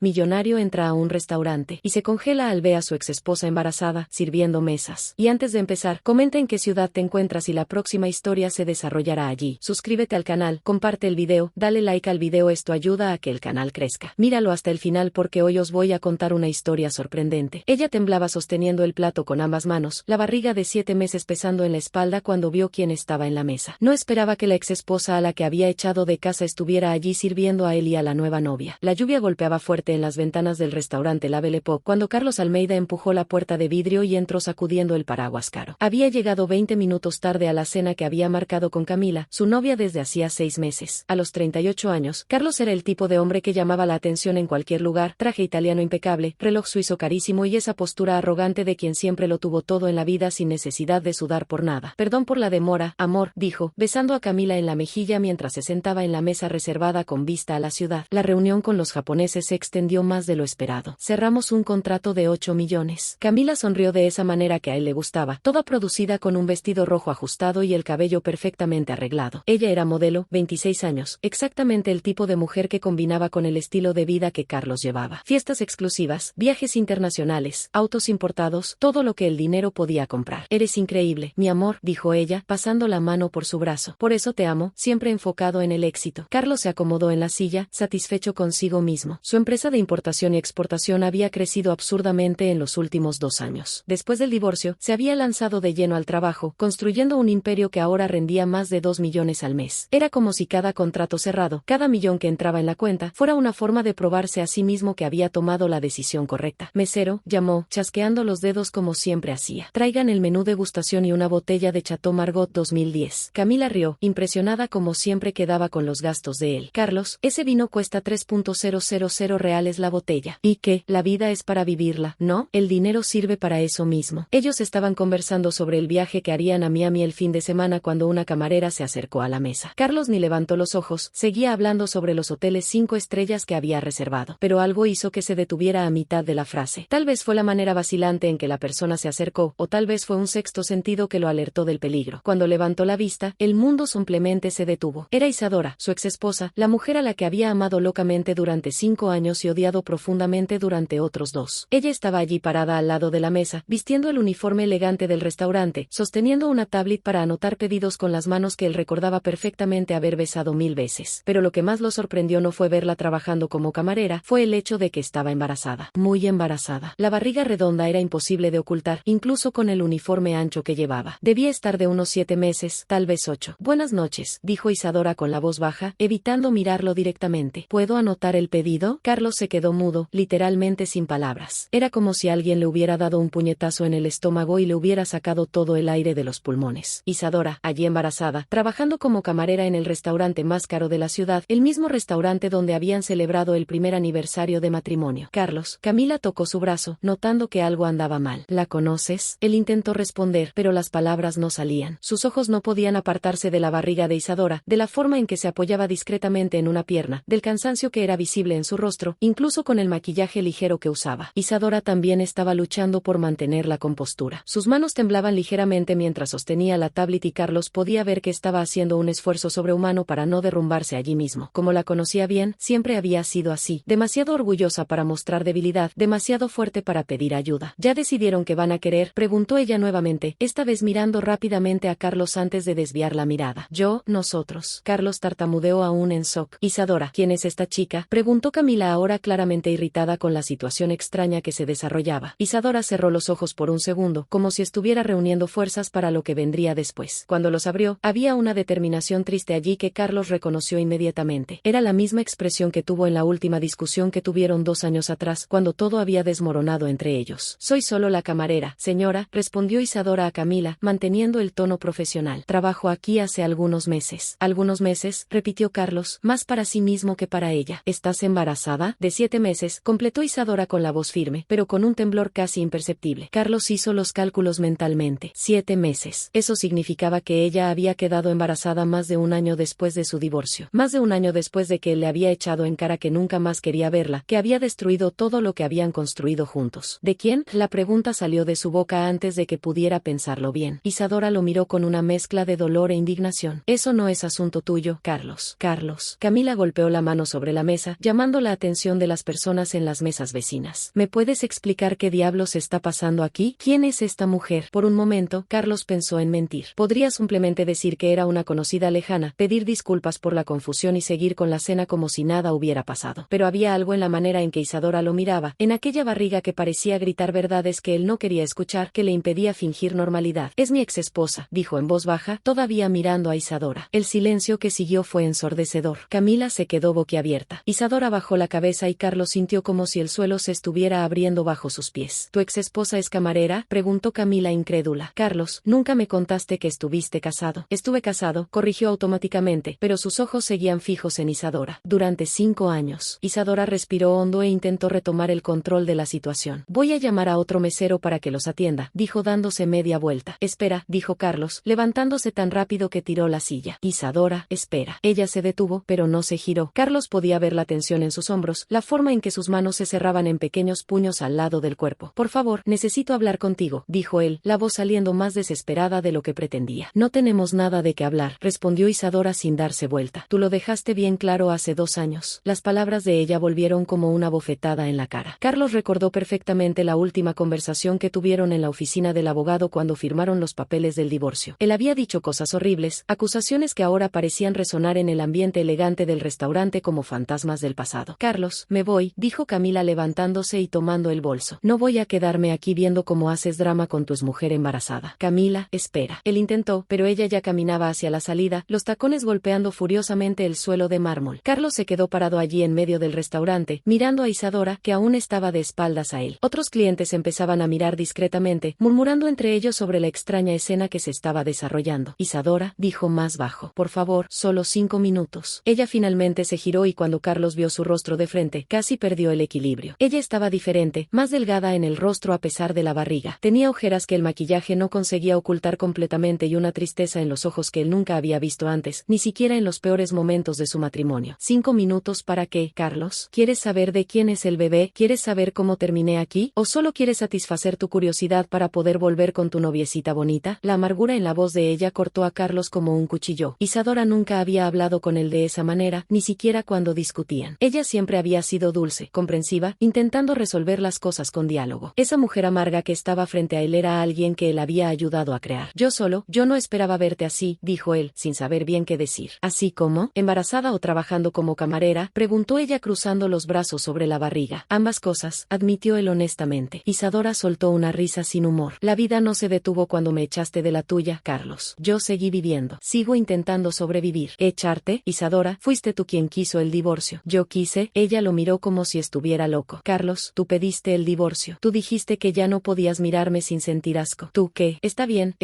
millonario entra a un restaurante y se congela al ver a su exesposa embarazada, sirviendo mesas. Y antes de empezar, comenta en qué ciudad te encuentras y la próxima historia se desarrollará allí. Suscríbete al canal, comparte el video, dale like al video, esto ayuda a que el canal crezca. Míralo hasta el final porque hoy os voy a contar una historia sorprendente. Ella temblaba sosteniendo el plato con ambas manos, la barriga de 7 meses pesando en la espalda cuando vio quién estaba en la mesa. No esperaba que la exesposa a la que había echado de casa estuviera allí sirviendo a él y a la nueva novia. La lluvia golpeaba fuerte en las ventanas del restaurante La Belle Époque cuando Carlos Almeida empujó la puerta de vidrio y entró sacudiendo el paraguas caro. Había llegado 20 minutos tarde a la cena que había marcado con Camila, su novia desde hacía 6 meses. A los 38 años, Carlos era el tipo de hombre que llamaba la atención en cualquier lugar: traje italiano impecable, reloj suizo carísimo y esa postura arrogante de quien siempre lo tuvo todo en la vida sin necesidad de sudar por nada. Perdón por la demora, amor, dijo, besando a Camila en la mejilla mientras se sentaba en la mesa reservada con vista a la ciudad. La reunión con los japoneses se extendió más de lo esperado. Cerramos un contrato de 8 millones. Camila sonrió de esa manera que a él le gustaba, toda producida con un vestido rojo ajustado y el cabello perfectamente arreglado. Ella era modelo, 26 años, exactamente el tipo de mujer que combinaba con el estilo de vida que Carlos llevaba. Fiestas exclusivas, viajes internacionales, autos importados, todo lo que el dinero podía comprar. Eres increíble, mi amor, dijo ella, pasando la mano por su brazo. Por eso te amo, siempre enfocado en el éxito. Carlos se acomodó en la silla, satisfecho consigo mismo. Su empresa de importación y exportación había crecido absurdamente en los últimos 2 años. Después del divorcio, se había lanzado de lleno al trabajo, construyendo un imperio que ahora rendía más de 2 millones al mes. Era como si cada contrato cerrado, cada millón que entraba en la cuenta, fuera una forma de probarse a sí mismo que había tomado la decisión correcta. Mesero, llamó, chasqueando los dedos como siempre hacía. Traigan el menú degustación y una botella de Chateau Margaux 2010. Camila rió, impresionada como siempre quedaba con los gastos de él. Carlos, ese vino cuesta 3.000 reales la botella. ¿Y qué? La vida es para vivirla, ¿no? El dinero sirve para eso mismo. Ellos estaban conversando sobre el viaje que harían a Miami el fin de semana cuando una camarera se acercó a la mesa. Carlos ni levantó los ojos, seguía hablando sobre los hoteles 5 estrellas que había reservado, pero algo hizo que se detuviera a mitad de la frase. Tal vez fue la manera vacilante en que la persona se acercó, o tal vez fue un sexto sentido que lo alertó del peligro. Cuando levantó la vista, el mundo simplemente se detuvo. Era Isadora, su exesposa, la mujer a la que había amado locamente durante 5 años y odiado profundamente durante otros 2. Ella estaba allí parada al lado de la mesa, vistiendo el uniforme elegante del restaurante, sosteniendo una tablet para anotar pedidos con las manos que él recordaba perfectamente haber besado 1000 veces. Pero lo que más lo sorprendió no fue verla trabajando como camarera, fue el hecho de que estaba embarazada. Muy embarazada. La barriga redonda era imposible de ocultar, incluso con el uniforme ancho que llevaba. Debía estar de unos 7 meses, tal vez 8. Buenas noches, dijo Isadora con la voz baja, evitando mirarlo directamente. ¿Puedo anotar el pedido? Carlos se quedó mudo, literalmente sin palabras. Era como si alguien le hubiera dado un puñetazo en el estómago y le hubiera sacado todo el aire de los pulmones. Isadora, allí embarazada, trabajando como camarera en el restaurante más caro de la ciudad, el mismo restaurante donde habían celebrado el primer aniversario de matrimonio. Carlos, Camila tocó su brazo, notando que algo andaba mal. ¿La conoces? Él intentó responder, pero las palabras no salían. Sus ojos no podían apartarse de la barriga de Isadora, de la forma en que se apoyaba discretamente en una pierna, del cansancio que era visible en su rostro, incluso con el maquillaje ligero que usaba. Isadora también estaba luchando por mantener la compostura. Sus manos temblaban ligeramente mientras sostenía la tablet y Carlos podía ver que estaba haciendo un esfuerzo sobrehumano para no derrumbarse allí mismo. Como la conocía bien, siempre había sido así, demasiado orgullosa para mostrar debilidad, demasiado fuerte para pedir ayuda. ¿Ya decidieron qué van a querer?, preguntó ella nuevamente, esta vez mirando rápidamente a Carlos antes de desviar la mirada. Nosotros. Carlos tartamudeó aún en shock. Isadora, ¿quién es esta chica?, preguntó Camila ahora claramente irritada con la situación extraña que se desarrollaba. Isadora cerró los ojos por un segundo, como si estuviera reuniendo fuerzas para lo que vendría después. Cuando los abrió, había una determinación triste allí que Carlos reconoció inmediatamente. Era la misma expresión que tuvo en la última discusión que tuvieron 2 años atrás, cuando todo había desmoronado entre ellos. Soy solo la camarera, señora, respondió Isadora a Camila, manteniendo el tono profesional. Trabajo aquí hace algunos meses. ¿Algunos meses?, repitió Carlos, más para sí mismo que para ella. ¿Estás embarazada? De 7 meses, completó Isadora con la voz firme, pero con un temblor casi imperceptible. Carlos hizo los cálculos mentalmente. 7 meses. Eso significaba que ella había quedado embarazada más de 1 año después de su divorcio. Más de 1 año después de que él le había echado en cara que nunca más quería verla, que había destruido todo lo que habían construido juntos. ¿De quién?, la pregunta salió de su boca antes de que pudiera pensarlo bien. Isadora lo miró con una mezcla de dolor e indignación. Eso no es asunto tuyo, Carlos. Carlos. Camila golpeó la mano sobre la mesa, llamando la atención atención de las personas en las mesas vecinas. ¿Me puedes explicar qué diablos está pasando aquí? ¿Quién es esta mujer? Por un momento, Carlos pensó en mentir. Podría simplemente decir que era una conocida lejana, pedir disculpas por la confusión y seguir con la cena como si nada hubiera pasado. Pero había algo en la manera en que Isadora lo miraba, en aquella barriga que parecía gritar verdades que él no quería escuchar, que le impedía fingir normalidad. Es mi exesposa, dijo en voz baja, todavía mirando a Isadora. El silencio que siguió fue ensordecedor. Camila se quedó boquiabierta. Isadora bajó la cabeza y Carlos sintió como si el suelo se estuviera abriendo bajo sus pies. ¿Tu exesposa es camarera?, preguntó Camila incrédula. Carlos, nunca me contaste que estuviste casado. Estuve casado, corrigió automáticamente, pero sus ojos seguían fijos en Isadora. Durante 5 años. Isadora respiró hondo e intentó retomar el control de la situación. Voy a llamar a otro mesero para que los atienda, dijo dándose media vuelta. Espera, dijo Carlos, levantándose tan rápido que tiró la silla. Isadora, espera. Ella se detuvo, pero no se giró. Carlos podía ver la tensión en sus hombros, la forma en que sus manos se cerraban en pequeños puños al lado del cuerpo. Por favor, necesito hablar contigo, dijo él, la voz saliendo más desesperada de lo que pretendía. No tenemos nada de qué hablar, respondió Isadora sin darse vuelta. Tú lo dejaste bien claro hace 2 años. Las palabras de ella volvieron como una bofetada en la cara. Carlos recordó perfectamente la última conversación que tuvieron en la oficina del abogado cuando firmaron los papeles del divorcio. Él había dicho cosas horribles, acusaciones que ahora parecían resonar en el ambiente elegante del restaurante como fantasmas del pasado. Carlos, me voy, dijo Camila levantándose y tomando el bolso. No voy a quedarme aquí viendo cómo haces drama con tu mujer embarazada. Camila, espera. Él intentó, pero ella ya caminaba hacia la salida, los tacones golpeando furiosamente el suelo de mármol. Carlos se quedó parado allí en medio del restaurante, mirando a Isadora, que aún estaba de espaldas a él. Otros clientes empezaban a mirar discretamente, murmurando entre ellos sobre la extraña escena que se estaba desarrollando. Isadora, dijo más bajo. Por favor, solo 5 minutos. Ella finalmente se giró y cuando Carlos vio su rostro de frente, casi perdió el equilibrio. Ella estaba diferente, más delgada en el rostro a pesar de la barriga. Tenía ojeras que el maquillaje no conseguía ocultar completamente y una tristeza en los ojos que él nunca había visto antes, ni siquiera en los peores momentos de su matrimonio. 5 minutos para qué, Carlos. ¿Quieres saber de quién es el bebé? ¿Quieres saber cómo terminé aquí? ¿O solo quieres satisfacer tu curiosidad para poder volver con tu noviecita bonita? La amargura en la voz de ella cortó a Carlos como un cuchillo. Isadora nunca había hablado con él de esa manera, ni siquiera cuando discutían. Ella siempre había sido dulce, comprensiva, intentando resolver las cosas con diálogo. Esa mujer amarga que estaba frente a él era alguien que él había ayudado a crear. Yo no esperaba verte así, dijo él, sin saber bien qué decir. ¿Así como? ¿Embarazada o trabajando como camarera?, preguntó ella cruzando los brazos sobre la barriga. Ambas cosas, admitió él honestamente. Isadora soltó una risa sin humor. La vida no se detuvo cuando me echaste de la tuya, Carlos. Yo seguí viviendo. Sigo intentando sobrevivir. ¿Echarte? Isadora, fuiste tú quien quiso el divorcio. ¿Yo quise? Ella lo miró como si estuviera loco. Carlos, tú pediste el divorcio. Tú dijiste que ya no podías mirarme sin sentir asco. ¿Tú qué? Está bien,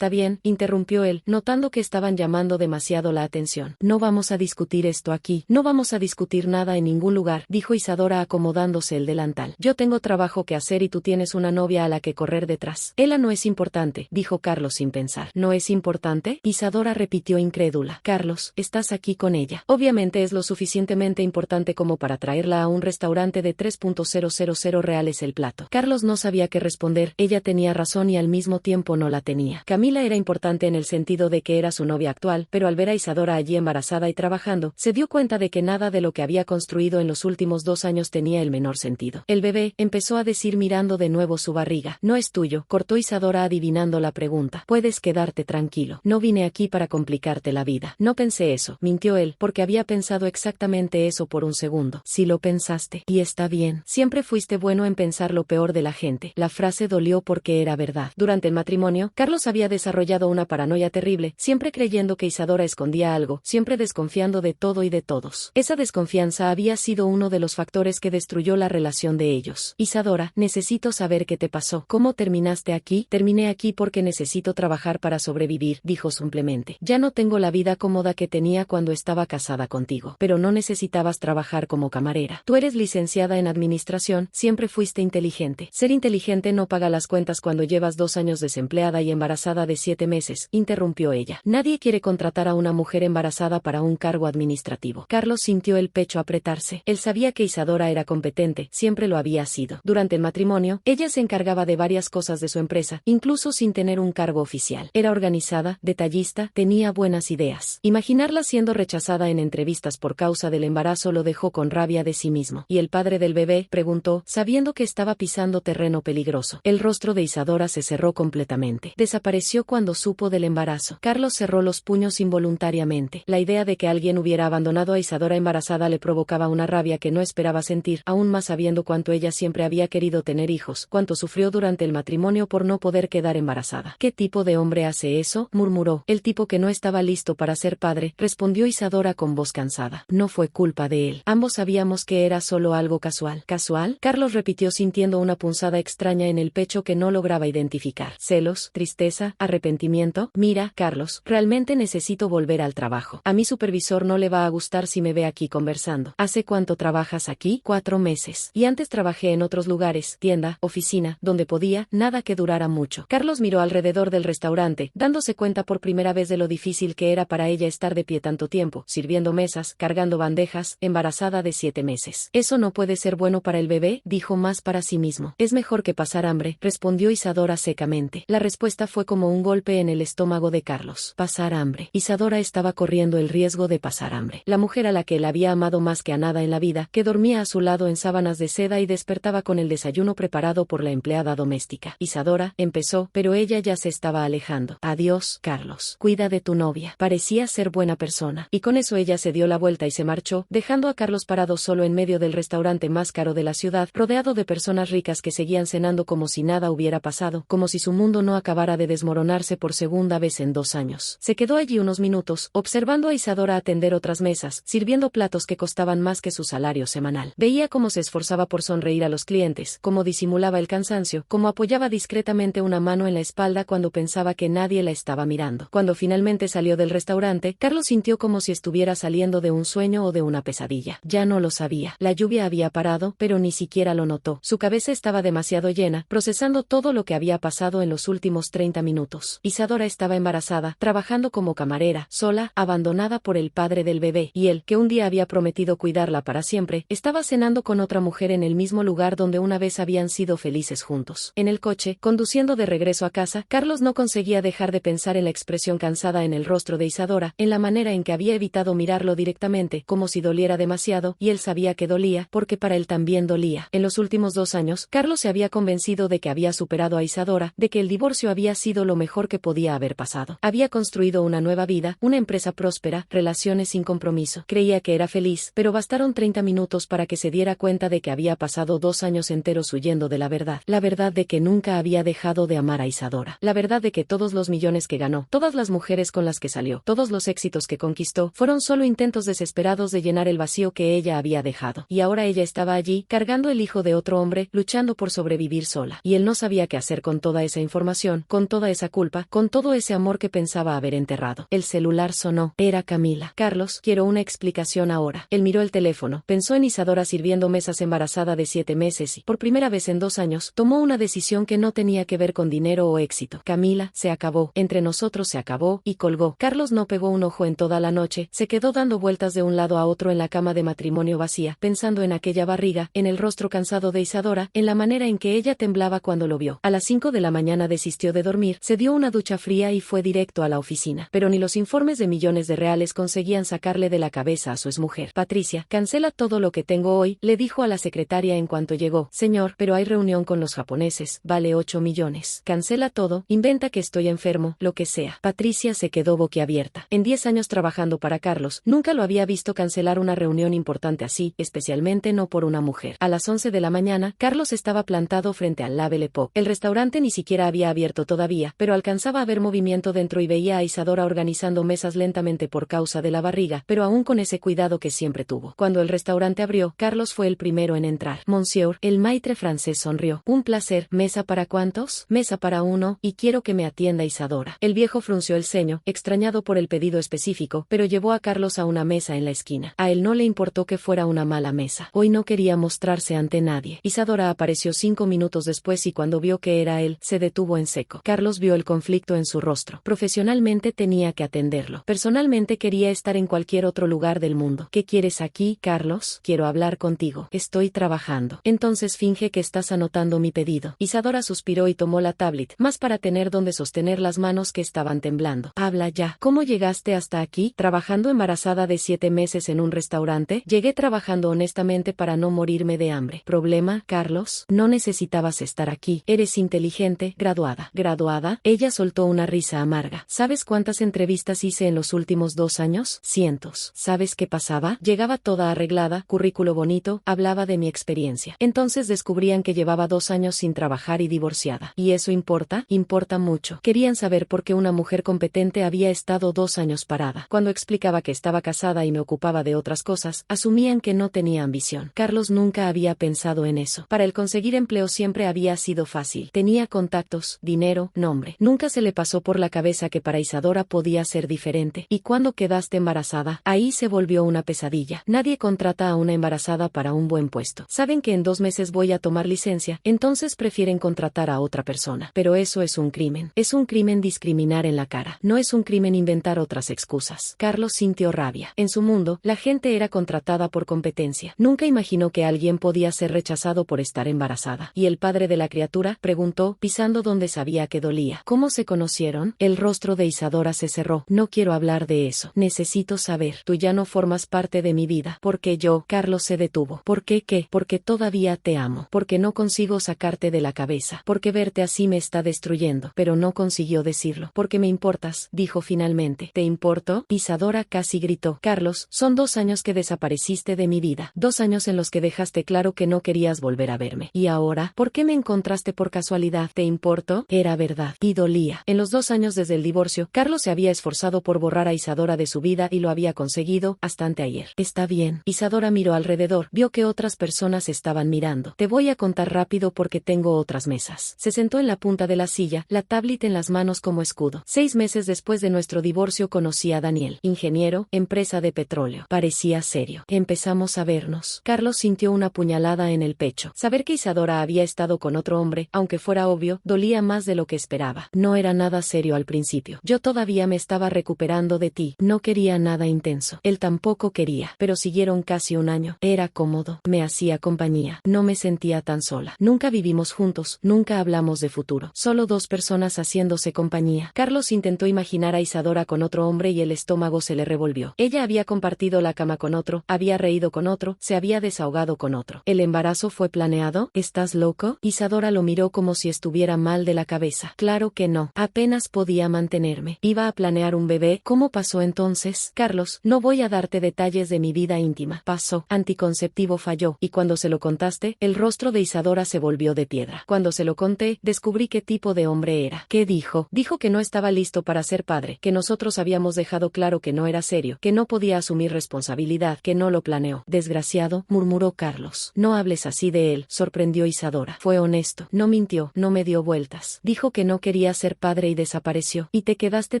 interrumpió él, notando que estaban llamando demasiado la atención. No vamos a discutir esto aquí. No vamos a discutir nada en ningún lugar, dijo Isadora acomodándose el delantal. Yo tengo trabajo que hacer y tú tienes una novia a la que correr detrás. Ella no es importante, dijo Carlos sin pensar. ¿No es importante? Isadora repitió incrédula. Carlos, estás aquí con ella. Obviamente es lo suficientemente importante como para traerla a un restaurante de 3.000 reales el plato. Carlos no sabía qué responder. Ella tenía razón y al mismo tiempo no la tenía. Camila era importante en el sentido de que era su novia actual, pero al ver a Isadora allí embarazada y trabajando, se dio cuenta de que nada de lo que había construido en los últimos 2 años tenía el menor sentido. El bebé, empezó a decir mirando de nuevo su barriga. No es tuyo, cortó Isadora adivinando la pregunta. Puedes quedarte tranquilo. No vine aquí para complicarte la vida. No pensé eso, mintió él, porque había pensado exactamente eso por un segundo. Si lo pensaste, y está bien. Siempre fuiste bueno en pensar lo peor de la gente. La frase dolió porque era verdad. Durante el matrimonio, Carlos había desarrollado una paranoia terrible, siempre creyendo que Isadora escondía algo, siempre desconfiando de todo y de todos. Esa desconfianza había sido uno de los factores que destruyó la relación de ellos. Isadora, necesito saber qué te pasó. ¿Cómo terminaste aquí? Terminé aquí porque necesito trabajar para sobrevivir, dijo simplemente. Ya no tengo la vida cómoda que tenía cuando estaba casada contigo. Pero no necesitabas trabajar como camarera. Tú eres licenciada en administración, siempre fuiste inteligente. Ser inteligente no paga las cuentas cuando llevas 2 años desempleada y embarazada de 7 meses, interrumpió ella. Nadie quiere contratar a una mujer embarazada para un cargo administrativo. Carlos sintió el pecho apretarse. Él sabía que Isadora era competente, siempre lo había sido. Durante el matrimonio, ella se encargaba de varias cosas de su empresa, incluso sin tener un cargo oficial. Era organizada, detallista, tenía buenas ideas. Imaginarla siendo rechazada en entrevistas por causa del embarazo lo dejó con rabia de sí mismo. ¿Y el padre del bebé?, preguntó, sabiendo que estaba pisando terreno peligroso. El rostro de Isadora se cerró completamente. Desapareció cuando supo del embarazo. Carlos cerró los puños involuntariamente. La idea de que alguien hubiera abandonado a Isadora embarazada le provocaba una rabia que no esperaba sentir, aún más sabiendo cuánto ella siempre había querido tener hijos, cuánto sufrió durante el matrimonio por no poder quedar embarazada. ¿Qué tipo de hombre hace eso?, murmuró. El tipo que no estaba listo para ser padre, respondió Isadora con voz cansada. No fue culpa de él. Ambos sabíamos que era solo algo casual. ¿Casual?, Carlos repitió sintiendo una punzada extraña en el pecho que no lograba identificar. ¿Celos? ¿Tristeza? ¿Arrepentimiento? Mira, Carlos, realmente necesito volver al trabajo. A mi supervisor no le va a gustar si me ve aquí conversando. ¿Hace cuánto trabajas aquí? 4 meses. Y antes trabajé en otros lugares, tienda, oficina, donde podía, nada que durara mucho. Carlos miró alrededor del restaurante, dándose cuenta por primera vez de lo difícil que era para ella estar de pie tanto tiempo, sirviendo mesas, cargando bandejas, embarazada de 7 meses. Eso no puede ser bueno para el bebé, dijo más para sí mismo. Es mejor que pasar hambre, respondió Isadora secamente. La respuesta fue como un golpe en el estómago de Carlos. Pasar hambre. Isadora estaba corriendo el riesgo de pasar hambre. La mujer a la que él había amado más que a nada en la vida, que dormía a su lado en sábanas de seda y despertaba con el desayuno preparado por la empleada doméstica. Isadora, empezó, pero ella ya se estaba alejando. Adiós, Carlos. Cuida de tu novia. Parecía ser buena persona. Y con eso ella se dio la vuelta y se marchó, dejando a Carlos parado solo en medio del restaurante más caro de la ciudad, rodeado de personas ricas que seguían cenando como si nada hubiera pasado, como si su mundo no acabara de desmoronarse por segunda vez en 2 años. Se quedó allí unos minutos, observando a Isadora atender otras mesas, sirviendo platos que costaban más que su salario semanal. Veía cómo se esforzaba por sonreír a los clientes, cómo disimulaba el cansancio, cómo apoyaba discretamente una mano en la espalda cuando pensaba que nadie la estaba mirando. Cuando finalmente salió del restaurante, Carlos sintió como si estuviera saliendo de un sueño o de una pesadilla. Ya no lo sabía. La lluvia había parado, pero ni siquiera lo notó. Su cabeza estaba demasiado llena, procesando todo lo que había pasado en los últimos 30 minutos. Isadora estaba embarazada, trabajando como camarera, sola, abandonada por el padre del bebé, y él, que un día había prometido cuidarla para siempre, estaba cenando con otra mujer en el mismo lugar donde una vez habían sido felices juntos. En el coche, conduciendo de regreso a casa, Carlos no conseguía dejar de pensar en la expresión cansada en el rostro de Isadora, en la manera en que había evitado mirarlo directamente, como si doliera demasiado, y él sabía que dolía, porque para él también dolía. En los últimos 2 años, Carlos se había convencido de que había superado a Isadora, de que el divorcio había sido lo mejor que podía haber pasado. Había construido una nueva vida, una empresa próspera, relaciones sin compromiso. Creía que era feliz, pero bastaron 30 minutos para que se diera cuenta de que había pasado 2 años enteros huyendo de la verdad de que nunca había dejado de amar a Isadora, la verdad de que todos los millones que ganó, todas las mujeres con las que salió, todos los éxitos que conquistó, fueron solo intentos desesperados de llenar el vacío que ella había dejado. Y ahora ella estaba allí, cargando el hijo de otro hombre, luchando por sobrevivir sola. Y él no sabía qué hacer con toda esa información, con toda esa culpa, con todo ese amor que pensaba haber enterrado. El celular sonó. Era Camila. Carlos, quiero una explicación ahora. Él miró el teléfono, pensó en Isadora sirviendo mesas embarazada de 7 meses y, por primera vez en 2 años, tomó una decisión que no tenía que ver con dinero o éxito. Camila, se acabó. Entre nosotros se acabó, y colgó. Carlos no pegó un ojo en toda la noche, se quedó dando vueltas de un lado a otro en la cama de matrimonio vacía, pensando en aquella barriga, en el rostro cansado de Isadora, en la manera en que ella temblaba cuando lo vio. A las 5 de la mañana desistió de dormir, se dio una ducha fría y fue directo a la oficina. Pero ni los informes de millones de reales conseguían sacarle de la cabeza a su exmujer. Patricia, cancela todo lo que tengo hoy, le dijo a la secretaria en cuanto llegó. Señor, pero hay reunión con los japoneses, vale 8 millones. Cancela todo, inventa que estoy enfermo, lo que sea. Patricia se quedó boquiabierta. En 10 años trabajando para Carlos, nunca lo había visto cancelar una reunión importante así, especialmente no por una mujer. A las 11 de la mañana, Carlos estaba plantado frente al La Belle Époque. El restaurante ni siquiera había abierto todavía, pero alcanzaba a ver movimiento dentro y veía a Isadora organizando mesas lentamente por causa de la barriga, pero aún con ese cuidado que siempre tuvo. Cuando el restaurante abrió, Carlos fue el primero en entrar. Monsieur, el maitre francés sonrió. Un placer. ¿Mesa para cuántos? Mesa para 1, y quiero que me atienda Isadora. El viejo frunció el ceño, extrañado por el pedido específico, pero llevó a Carlos a una mesa en la esquina. A él no le importó que fuera una mala mesa. Hoy no quería mostrarse ante nadie. Isadora apareció 5 minutos después y cuando vio que era él, se detuvo en seco. Carlos vio el conflicto en su rostro. Profesionalmente tenía que atenderlo. Personalmente quería estar en cualquier otro lugar del mundo. ¿Qué quieres aquí, Carlos? Quiero hablar contigo. Estoy trabajando. Entonces finge que estás anotando mi pedido. Isadora suspiró y tomó la tablet, más para tener donde sostener las manos que estaban temblando. Habla ya. ¿Cómo llegaste hasta aquí? ¿Trabajando embarazada de 7 meses en un restaurante? Llegué trabajando trabajando honestamente para no morirme de hambre. ¿Problema, Carlos? No necesitabas estar aquí. Eres inteligente, graduada. ¿Graduada? Ella soltó una risa amarga. ¿Sabes cuántas entrevistas hice en los últimos 2 años? Cientos. ¿Sabes qué pasaba? Llegaba toda arreglada, currículo bonito, hablaba de mi experiencia. Entonces descubrían que llevaba 2 años sin trabajar y divorciada. ¿Y eso importa? Importa mucho. Querían saber por qué una mujer competente había estado 2 años parada. Cuando explicaba que estaba casada y me ocupaba de otras cosas, asumían que no tenía ambición. Carlos nunca había pensado en eso. Para él conseguir empleo siempre había sido fácil. Tenía contactos, dinero, nombre. Nunca se le pasó por la cabeza que para Isadora podía ser diferente. ¿Y cuando quedaste embarazada? Ahí se volvió una pesadilla. Nadie contrata a una embarazada para un buen puesto. Saben que en 2 meses voy a tomar licencia, entonces prefieren contratar a otra persona. Pero eso es un crimen. Es un crimen discriminar en la cara. No es un crimen inventar otras excusas. Carlos sintió rabia. En su mundo, la gente era contratada por competencia. Nunca imaginó que alguien podía ser rechazado por estar embarazada. ¿Y el padre de la criatura? Preguntó, pisando donde sabía que dolía. ¿Cómo se conocieron? El rostro de Isadora se cerró. No quiero hablar de eso. Necesito saber. Tú ya no formas parte de mi vida. Porque yo, Carlos se detuvo. ¿Por qué qué? Porque todavía te amo. Porque no consigo sacarte de la cabeza. Porque verte así me está destruyendo. Pero no consiguió decirlo. Porque me importas, dijo finalmente. ¿Te importo? Isadora casi gritó. Carlos, son 2 años que desapareciste de mi vida. 2 años en los que dejaste claro que no querías volver a verme. Y ahora, ¿por qué me encontraste por casualidad? ¿Te importo? Era verdad. Y dolía. En los 2 años desde el divorcio, Carlos se había esforzado por borrar a Isadora de su vida y lo había conseguido, hasta anteayer. Está bien. Isadora miró alrededor. Vio que otras personas estaban mirando. Te voy a contar rápido porque tengo otras mesas. Se sentó en la punta de la silla, la tablet en las manos como escudo. 6 meses después de nuestro divorcio conocí a Daniel. Ingeniero, empresa de petróleo. Parecía serio. Empezamos a vernos. Carlos sintió una puñalada en el pecho. Saber que Isadora había estado con otro hombre, aunque fuera obvio, dolía más de lo que esperaba. No era nada serio al principio. Yo todavía me estaba recuperando de ti. No quería nada intenso. Él tampoco quería. Pero siguieron casi 1 año. Era cómodo. Me hacía compañía. No me sentía tan sola. Nunca vivimos juntos. Nunca hablamos de futuro. Solo 2 personas haciéndose compañía. Carlos intentó imaginar a Isadora con otro hombre y el estómago se le revolvió. Ella había compartido la cama con otro, había reído con otro, se había desahogado con otro. ¿El embarazo fue planeado? ¿Estás loco? Isadora lo miró como si estuviera mal de la cabeza. Claro que no. Apenas podía mantenerme. ¿Iba a planear un bebé? ¿Cómo pasó entonces? Carlos, no voy a darte detalles de mi vida íntima. Pasó. Anticonceptivo falló. Y cuando se lo contaste, el rostro de Isadora se volvió de piedra. Cuando se lo conté, descubrí qué tipo de hombre era. ¿Qué dijo? Dijo que no estaba listo para ser padre, que nosotros habíamos dejado claro que no era serio, que no podía asumir responsabilidad, que no lo planeó. Desgraciado, murmuró Carlos. No hables así de él, sorprendió Isadora. Fue honesto, no mintió, no me dio vueltas. Dijo que no quería ser padre y desapareció. ¿Y te quedaste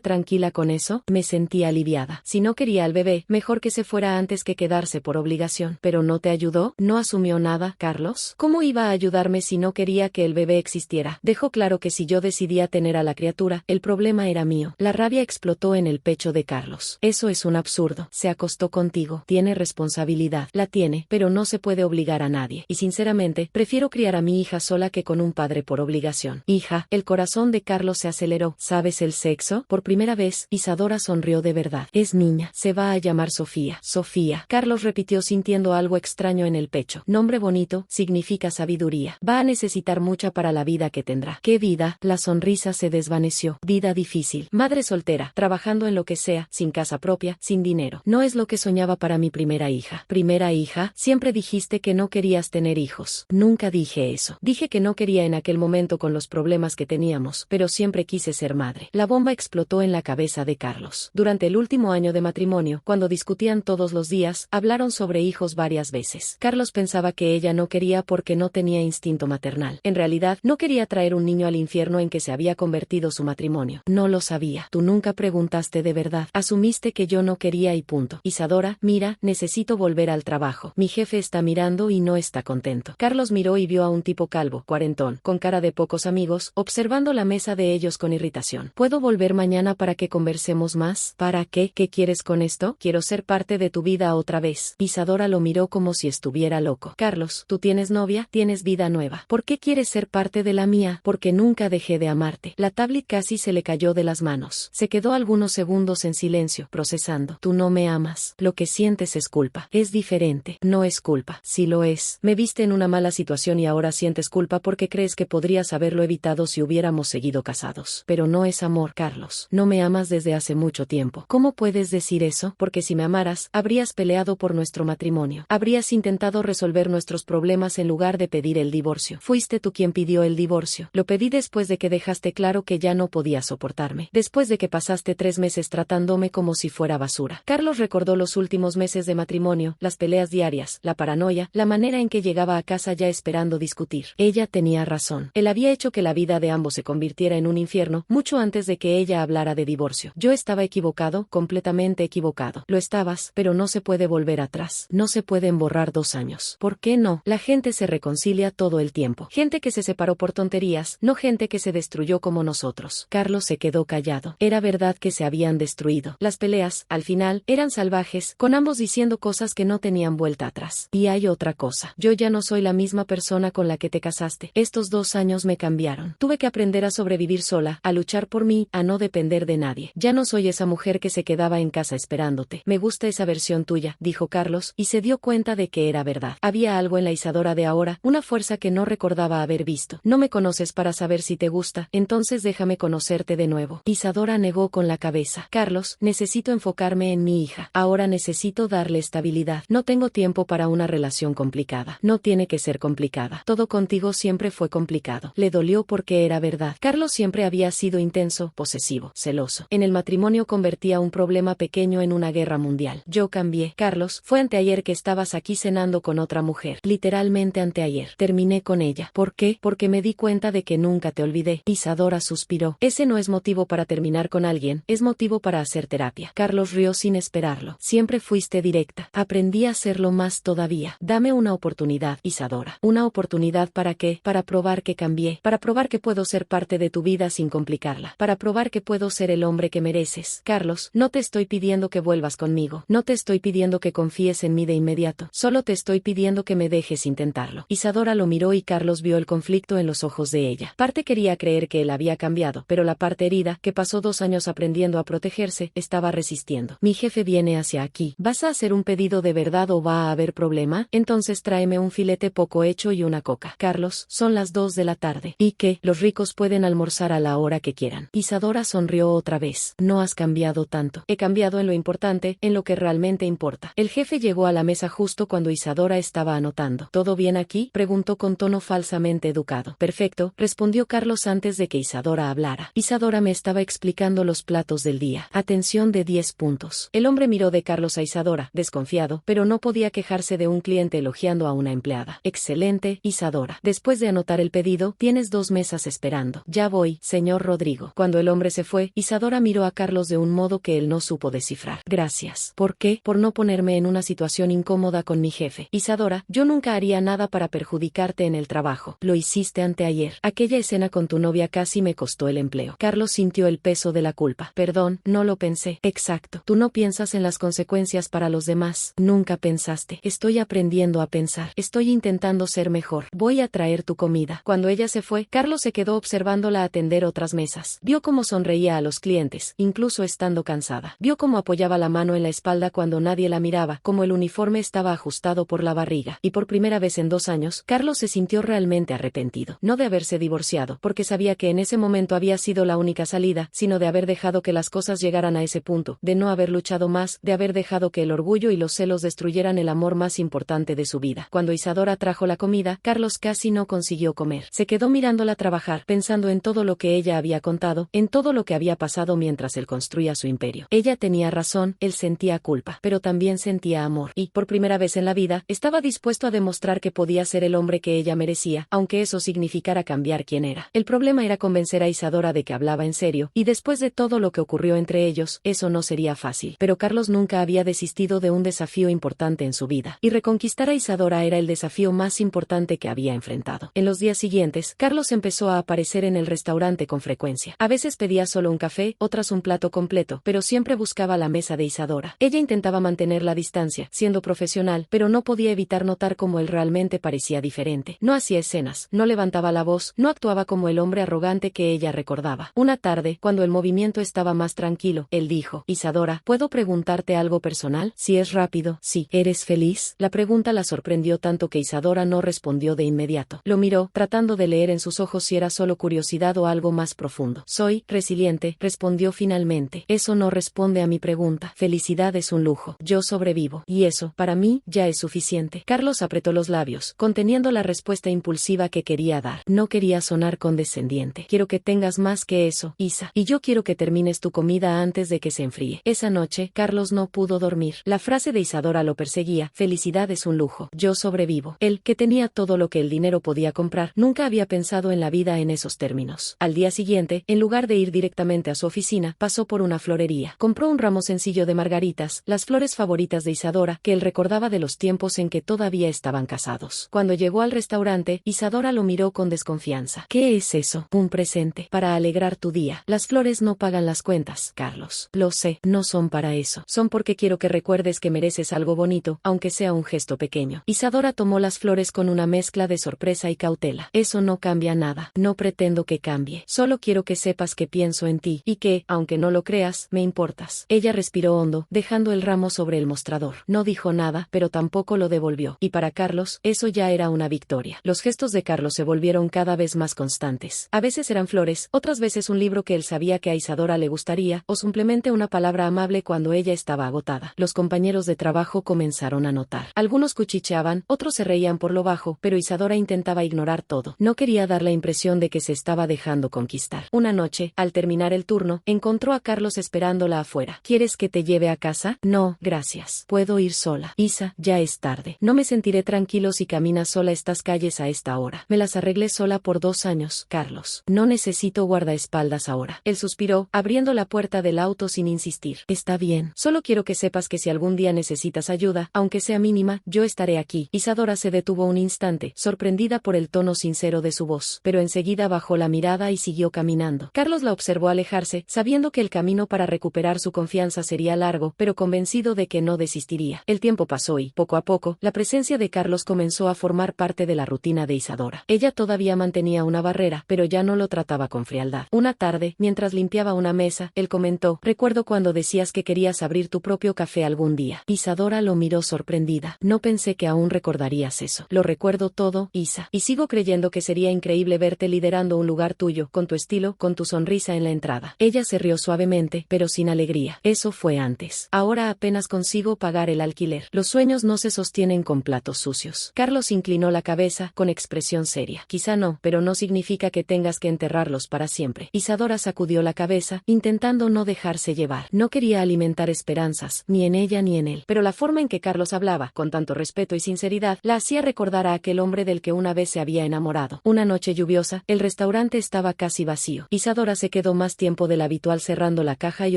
tranquila con eso? Me sentí aliviada. Si no quería al bebé, mejor que se fuera antes que quedarse por obligación. ¿Pero no te ayudó? ¿No asumió nada, Carlos? ¿Cómo iba a ayudarme si no quería que el bebé existiera? Dejó claro que si yo decidía tener a la criatura, el problema era mío. La rabia explotó en el pecho de Carlos. Eso es un absurdo. Se acostó contigo. Tiene responsabilidad. La tiene, pero no se puede obligar a nadie. Y sinceramente, prefiero criar a mi hija sola que con un padre por obligación. Hija, el corazón de Carlos se aceleró. ¿Sabes el sexo? Por primera vez, Isadora sonrió de verdad. Es niña. Se va a llamar Sofía. Sofía. Carlos repitió sintiendo algo extraño en el pecho. Nombre bonito, significa sabiduría. Va a necesitar mucha para la vida que tendrá. ¿Qué vida? La sonrisa se desvaneció. Vida difícil. Madre soltera, trabajando en lo que sea, sin casa propia, sin dinero. No es lo que soñaba para mi primera hija. ¿Primera hija? Siempre dijiste que no querías tener hijos. Nunca dije eso. Dije que no quería en aquel momento con los problemas que teníamos, pero siempre quise ser madre. La bomba explotó en la cabeza de Carlos. Durante el último año de matrimonio, cuando discutían todos los días, hablaron sobre hijos varias veces. Carlos pensaba que ella no quería porque no tenía instinto maternal. En realidad, no quería traer un niño al infierno en que se había convertido su matrimonio. No lo sabía. Tú nunca preguntaste de verdad. Asumiste que yo no quería y punto. Isadora, mira, necesito volver al trabajo. Mi jefe está mirando y no está contento. Carlos miró y vio a un tipo calvo, cuarentón, con cara de pocos amigos, observando la mesa de ellos con irritación. ¿Puedo volver mañana para que conversemos más? ¿Para qué? ¿Qué quieres con esto? Quiero ser parte de tu vida otra vez. Isadora lo miró como si estuviera loco. Carlos, tú tienes novia, tienes vida nueva. ¿Por qué quieres ser parte de la mía? Porque nunca dejé de amarte. La tablet casi se le cayó de las manos. Se quedó algunos segundos en silencio, procesando. Tú no me amas. Lo que sientes es culpa. Es diferente. No es culpa. Sí lo es. Me viste en una mala situación y ahora sientes culpa porque crees que podrías haberlo evitado si hubiéramos seguido casados. Pero no es amor, Carlos. No me amas desde hace mucho tiempo. ¿Cómo puedes decir eso? Porque si me amaras, habrías peleado por nuestro matrimonio. Habrías intentado resolver nuestros problemas en lugar de pedir el divorcio. Fuiste tú quien pidió el divorcio. Lo pedí después de que dejaste claro que ya no podías soportarme. Después de que pasaste 3 meses tratándome como si fuera basura. Carlos recordó los últimos meses de matrimonio, las peleas diarias, la paranoia, la manera en que llegaba a casa ya esperando discutir. Ella tenía razón. Él había hecho que la vida de ambos se convirtiera en un infierno, mucho antes de que ella hablara de divorcio. Yo estaba equivocado, completamente equivocado. Lo estabas, pero no se puede volver atrás. No se pueden borrar 2 años. ¿Por qué no? La gente se reconcilia todo el tiempo. Gente que se separó por tonterías, no gente que se destruyó como nosotros. Carlos se quedó callado. Era verdad que se habían destruido. Las peleas, al final, eran salvajes, con ambos diciendo cosas que no tenían vuelta atrás. Y hay otra cosa. Yo ya no soy la misma persona con la que te casaste. Estos 2 años me cambiaron. Tuve que aprender a sobrevivir sola, a luchar por mí, a no depender de nadie. Ya no soy esa mujer que se quedaba en casa esperándote. Me gusta esa versión tuya, dijo Carlos, y se dio cuenta de que era verdad. Había algo en la Isadora de ahora, una fuerza que no recordaba haber visto. No me conoces para saber si te gusta, entonces déjame conocerte de nuevo. Isadora negó con la cabeza. Carlos, necesito enfocarme en mi hija. Ahora necesito darle estabilidad. No tengo tiempo para una relación complicada. No tiene que ser complicada. Todo contigo siempre fue complicado. Le dolió porque era verdad. Carlos siempre había sido intenso, posesivo, celoso. En el matrimonio convertía un problema pequeño en una guerra mundial. Yo cambié. Carlos, fue anteayer que estabas aquí cenando con otra mujer. Literalmente anteayer. Terminé con ella. ¿Por qué? Porque me di cuenta de que nunca te olvidé. Isadora suspiró. Ese no es motivo para terminar con alguien, es motivo para hacer terapia. Carlos rió sin esperarlo. Siempre fuiste directa. Aprendí a hacerlo más todavía. Dame una oportunidad, Isadora. ¿Una oportunidad para qué? Para probar que cambié. Para probar que puedo ser parte de tu vida sin complicarla. Para probar que puedo ser el hombre que mereces. Carlos, no te estoy pidiendo que vuelvas conmigo. No te estoy pidiendo que confíes en mí de inmediato. Solo te estoy pidiendo que me dejes intentarlo. Isadora lo miró y Carlos vio el conflicto en los ojos de ella. Parte quería creer que él había cambiado, pero la parte herida, que pasó 2 años aprendiendo a protegerse, estaba resistiendo. Mi jefe viene hacia aquí. ¿Vas a hacer un pedido de verdad o va a haber problema? Entonces tráeme un filete poco hecho y una coca. Carlos, son las 2 de la tarde. ¿Y qué? Los ricos pueden almorzar a la hora que quieran. Isadora sonrió otra vez. No has cambiado tanto. He cambiado en lo importante, en lo que realmente importa. El jefe llegó a la mesa justo cuando Isadora estaba anotando. ¿Todo bien aquí? Preguntó con tono falsamente educado. Perfecto, respondió Carlos antes de que Isadora hablara. Isadora me estaba explicando los platos del día. Atención de 10 puntos. El hombre miró de Carlos a Isadora, desconfiado, pero no podía quejarse de un cliente elogiando a una empleada. Excelente, Isadora. Después de anotar el pedido, tienes 2 mesas esperando. Ya voy, señor Rodrigo. Cuando el hombre se fue, Isadora miró a Carlos de un modo que él no supo descifrar. Gracias. ¿Por qué? Por no ponerme en una situación incómoda con mi jefe. Isadora, yo nunca haría nada para perjudicarte en el trabajo. Lo hiciste anteayer. Aquella escena con tu novia casi me costó el empleo. Carlos sintió el peso de la culpa. Perdón, no lo pensé. Exacto. Tú no piensas en las consecuencias para los demás. Nunca pensaste. Estoy aprendiendo a pensar. Estoy intentando ser mejor. Voy a traer tu comida. Cuando ella se fue, Carlos se quedó observándola atender otras mesas. Vio cómo sonreía a los clientes, incluso estando cansada. Vio cómo apoyaba la mano en la espalda cuando nadie la miraba, cómo el uniforme estaba ajustado por la barriga. Y por primera vez en 2 años, Carlos se sintió realmente arrepentido. No de haberse divorciado, porque sabía que en ese momento había sido la única salida, sino de haber dejado que las cosas llegaran a ese punto, de no haber luchado más, de haber dejado que el orgullo y los celos destruyeran el amor más importante de su vida. Cuando Isadora trajo la comida, Carlos casi no consiguió comer. Se quedó mirándola trabajar, pensando en todo lo que ella había contado, en todo lo que había pasado mientras él construía su imperio. Ella tenía razón, él sentía culpa, pero también sentía amor, y, por primera vez en la vida, estaba dispuesto a demostrar que podía ser el hombre que ella merecía, aunque eso significara cambiar quién era. El problema era convencer a Isadora de que hablaba en serio, y después de todo lo que ocurrió entre ellos, eso no sería fácil. Pero Carlos nunca había desistido de un desafío importante en su vida, y reconquistar a Isadora era el desafío más importante que había enfrentado. En los días siguientes, Carlos empezó a aparecer en el restaurante con frecuencia. A veces pedía solo un café, otras un plato completo, pero siempre buscaba la mesa de Isadora. Ella intentaba mantener la distancia, siendo profesional, pero no podía evitar notar cómo él realmente parecía diferente. No hacía escenas, no levantaba la voz, no actuaba como el hombre arrogante que ella recordaba. Una tarde, cuando el movimiento estaba más tranquilo, él dijo: Isadora, ¿puedo preguntarte algo personal? Si es rápido, sí. ¿Eres feliz? La pregunta la sorprendió tanto que Isadora no respondió de inmediato. Lo miró, tratando de leer en sus ojos si era solo curiosidad o algo más profundo. Soy resiliente, respondió finalmente. Eso no responde a mi pregunta. Felicidad es un lujo. Yo sobrevivo. Y eso, para mí, ya es suficiente. Carlos apretó los labios, conteniendo la respuesta impulsiva que quería dar. No quería sonar condescendiente. Quiero que tengas más que eso, Isa. Y yo quiero que termines tu comida antes de que se enfríe. Esa noche, Carlos no pudo dormir. La frase de Isadora lo perseguía. Felicidad es un lujo. Yo sobrevivo. Él, que tenía todo lo que el dinero podía comprar, nunca había pensado en la vida en esos términos. Al día siguiente, en lugar de ir directamente a su oficina, pasó por una florería. Compró un ramo sencillo de margaritas, las flores favoritas de Isadora, que él recordaba de los tiempos en que todavía estaban casados. Cuando llegó al restaurante, Isadora lo miró con desconfianza. ¿Qué es eso? Un presente. Para alegrar tu día. Las flores no pagan las cuentas, Carlos. Lo sé, no son para eso. Son porque quiero que recuerdes que mereces algo bonito, aunque sea un gesto pequeño. Isadora tomó las flores con una mezcla de sorpresa y cautela. Eso no cambia nada. No pretendo que cambie. Solo quiero que sepas que pienso en ti, y que, aunque no lo creas, me importas. Ella respiró hondo, dejando el ramo sobre el mostrador. No dijo nada, pero tampoco lo devolvió. Y para Carlos, eso ya era una victoria. Los gestos de Carlos se volvieron cada vez más constantes. A veces eran flores, otras veces un libro que él sabía que a Isadora le gustaría, o simplemente una palabra amable cuando ella estaba agotada. Los compañeros de trabajo comenzaron a notar. Algunos cuchicheaban, otros se reían por lo bajo, pero Isadora intentaba ignorar todo. No quería dar la impresión de que se estaba dejando conquistar. Una noche, al terminar el turno, encontró a Carlos esperándola afuera. ¿Quieres que te lleve a casa? No, gracias. Puedo ir sola. Isa, ya es tarde. No me sentiré tranquilo si caminas sola estas calles a esta hora. Me las arreglé sola por 2 años, Carlos. No necesito guardaespaldas ahora. Él suspiró, abriendo la puerta del auto sin insistir. Está bien. Solo quiero que sepas que si algún día necesitas ayuda, aunque sea mínima, yo estaré aquí. Isadora se detuvo un instante, sorprendida por el tono sincero de su voz, pero enseguida bajó la mirada y siguió caminando. Carlos la observó alejarse, sabiendo que el camino para recuperar su confianza sería largo, pero convencido de que no desistiría. El tiempo pasó y, poco a poco, la presencia de Carlos comenzó a formar parte de la rutina de Isadora. Ella todavía mantenía una barrera, pero ya no lo trataba con frialdad. Una tarde, mientras limpiaba una mesa, él comentó: recuerdo cuando decías que querías abrir tu propio café algún día. Isadora lo miró sorprendida. No pensé que aún recordarías eso. Lo recuerdo todo, Isa. Y sigo creyendo que sería increíble verte liderando un lugar tuyo, con tu estilo, con tu sonrisa en la entrada. Ella se rió suavemente, pero sin alegría. Eso fue antes. Ahora apenas consigo pagar el alquiler. Los sueños no se sostienen con platos sucios. Carlos inclinó la cabeza, con expresión seria. Quizá no, pero no significa que tengas que enterrarlos para siempre. Isadora sacudió la cabeza, intentando no dejarse llevar. No quería alimentar esperanzas, ni en ella ni en él. Pero la forma en que Carlos hablaba, con tanto respeto y sinceridad, la hacía recordar a aquel hombre del que una vez se había enamorado. Una noche lluviosa, el restaurante estaba casi vacío. Isadora se quedó más tiempo del habitual cerrando la caja y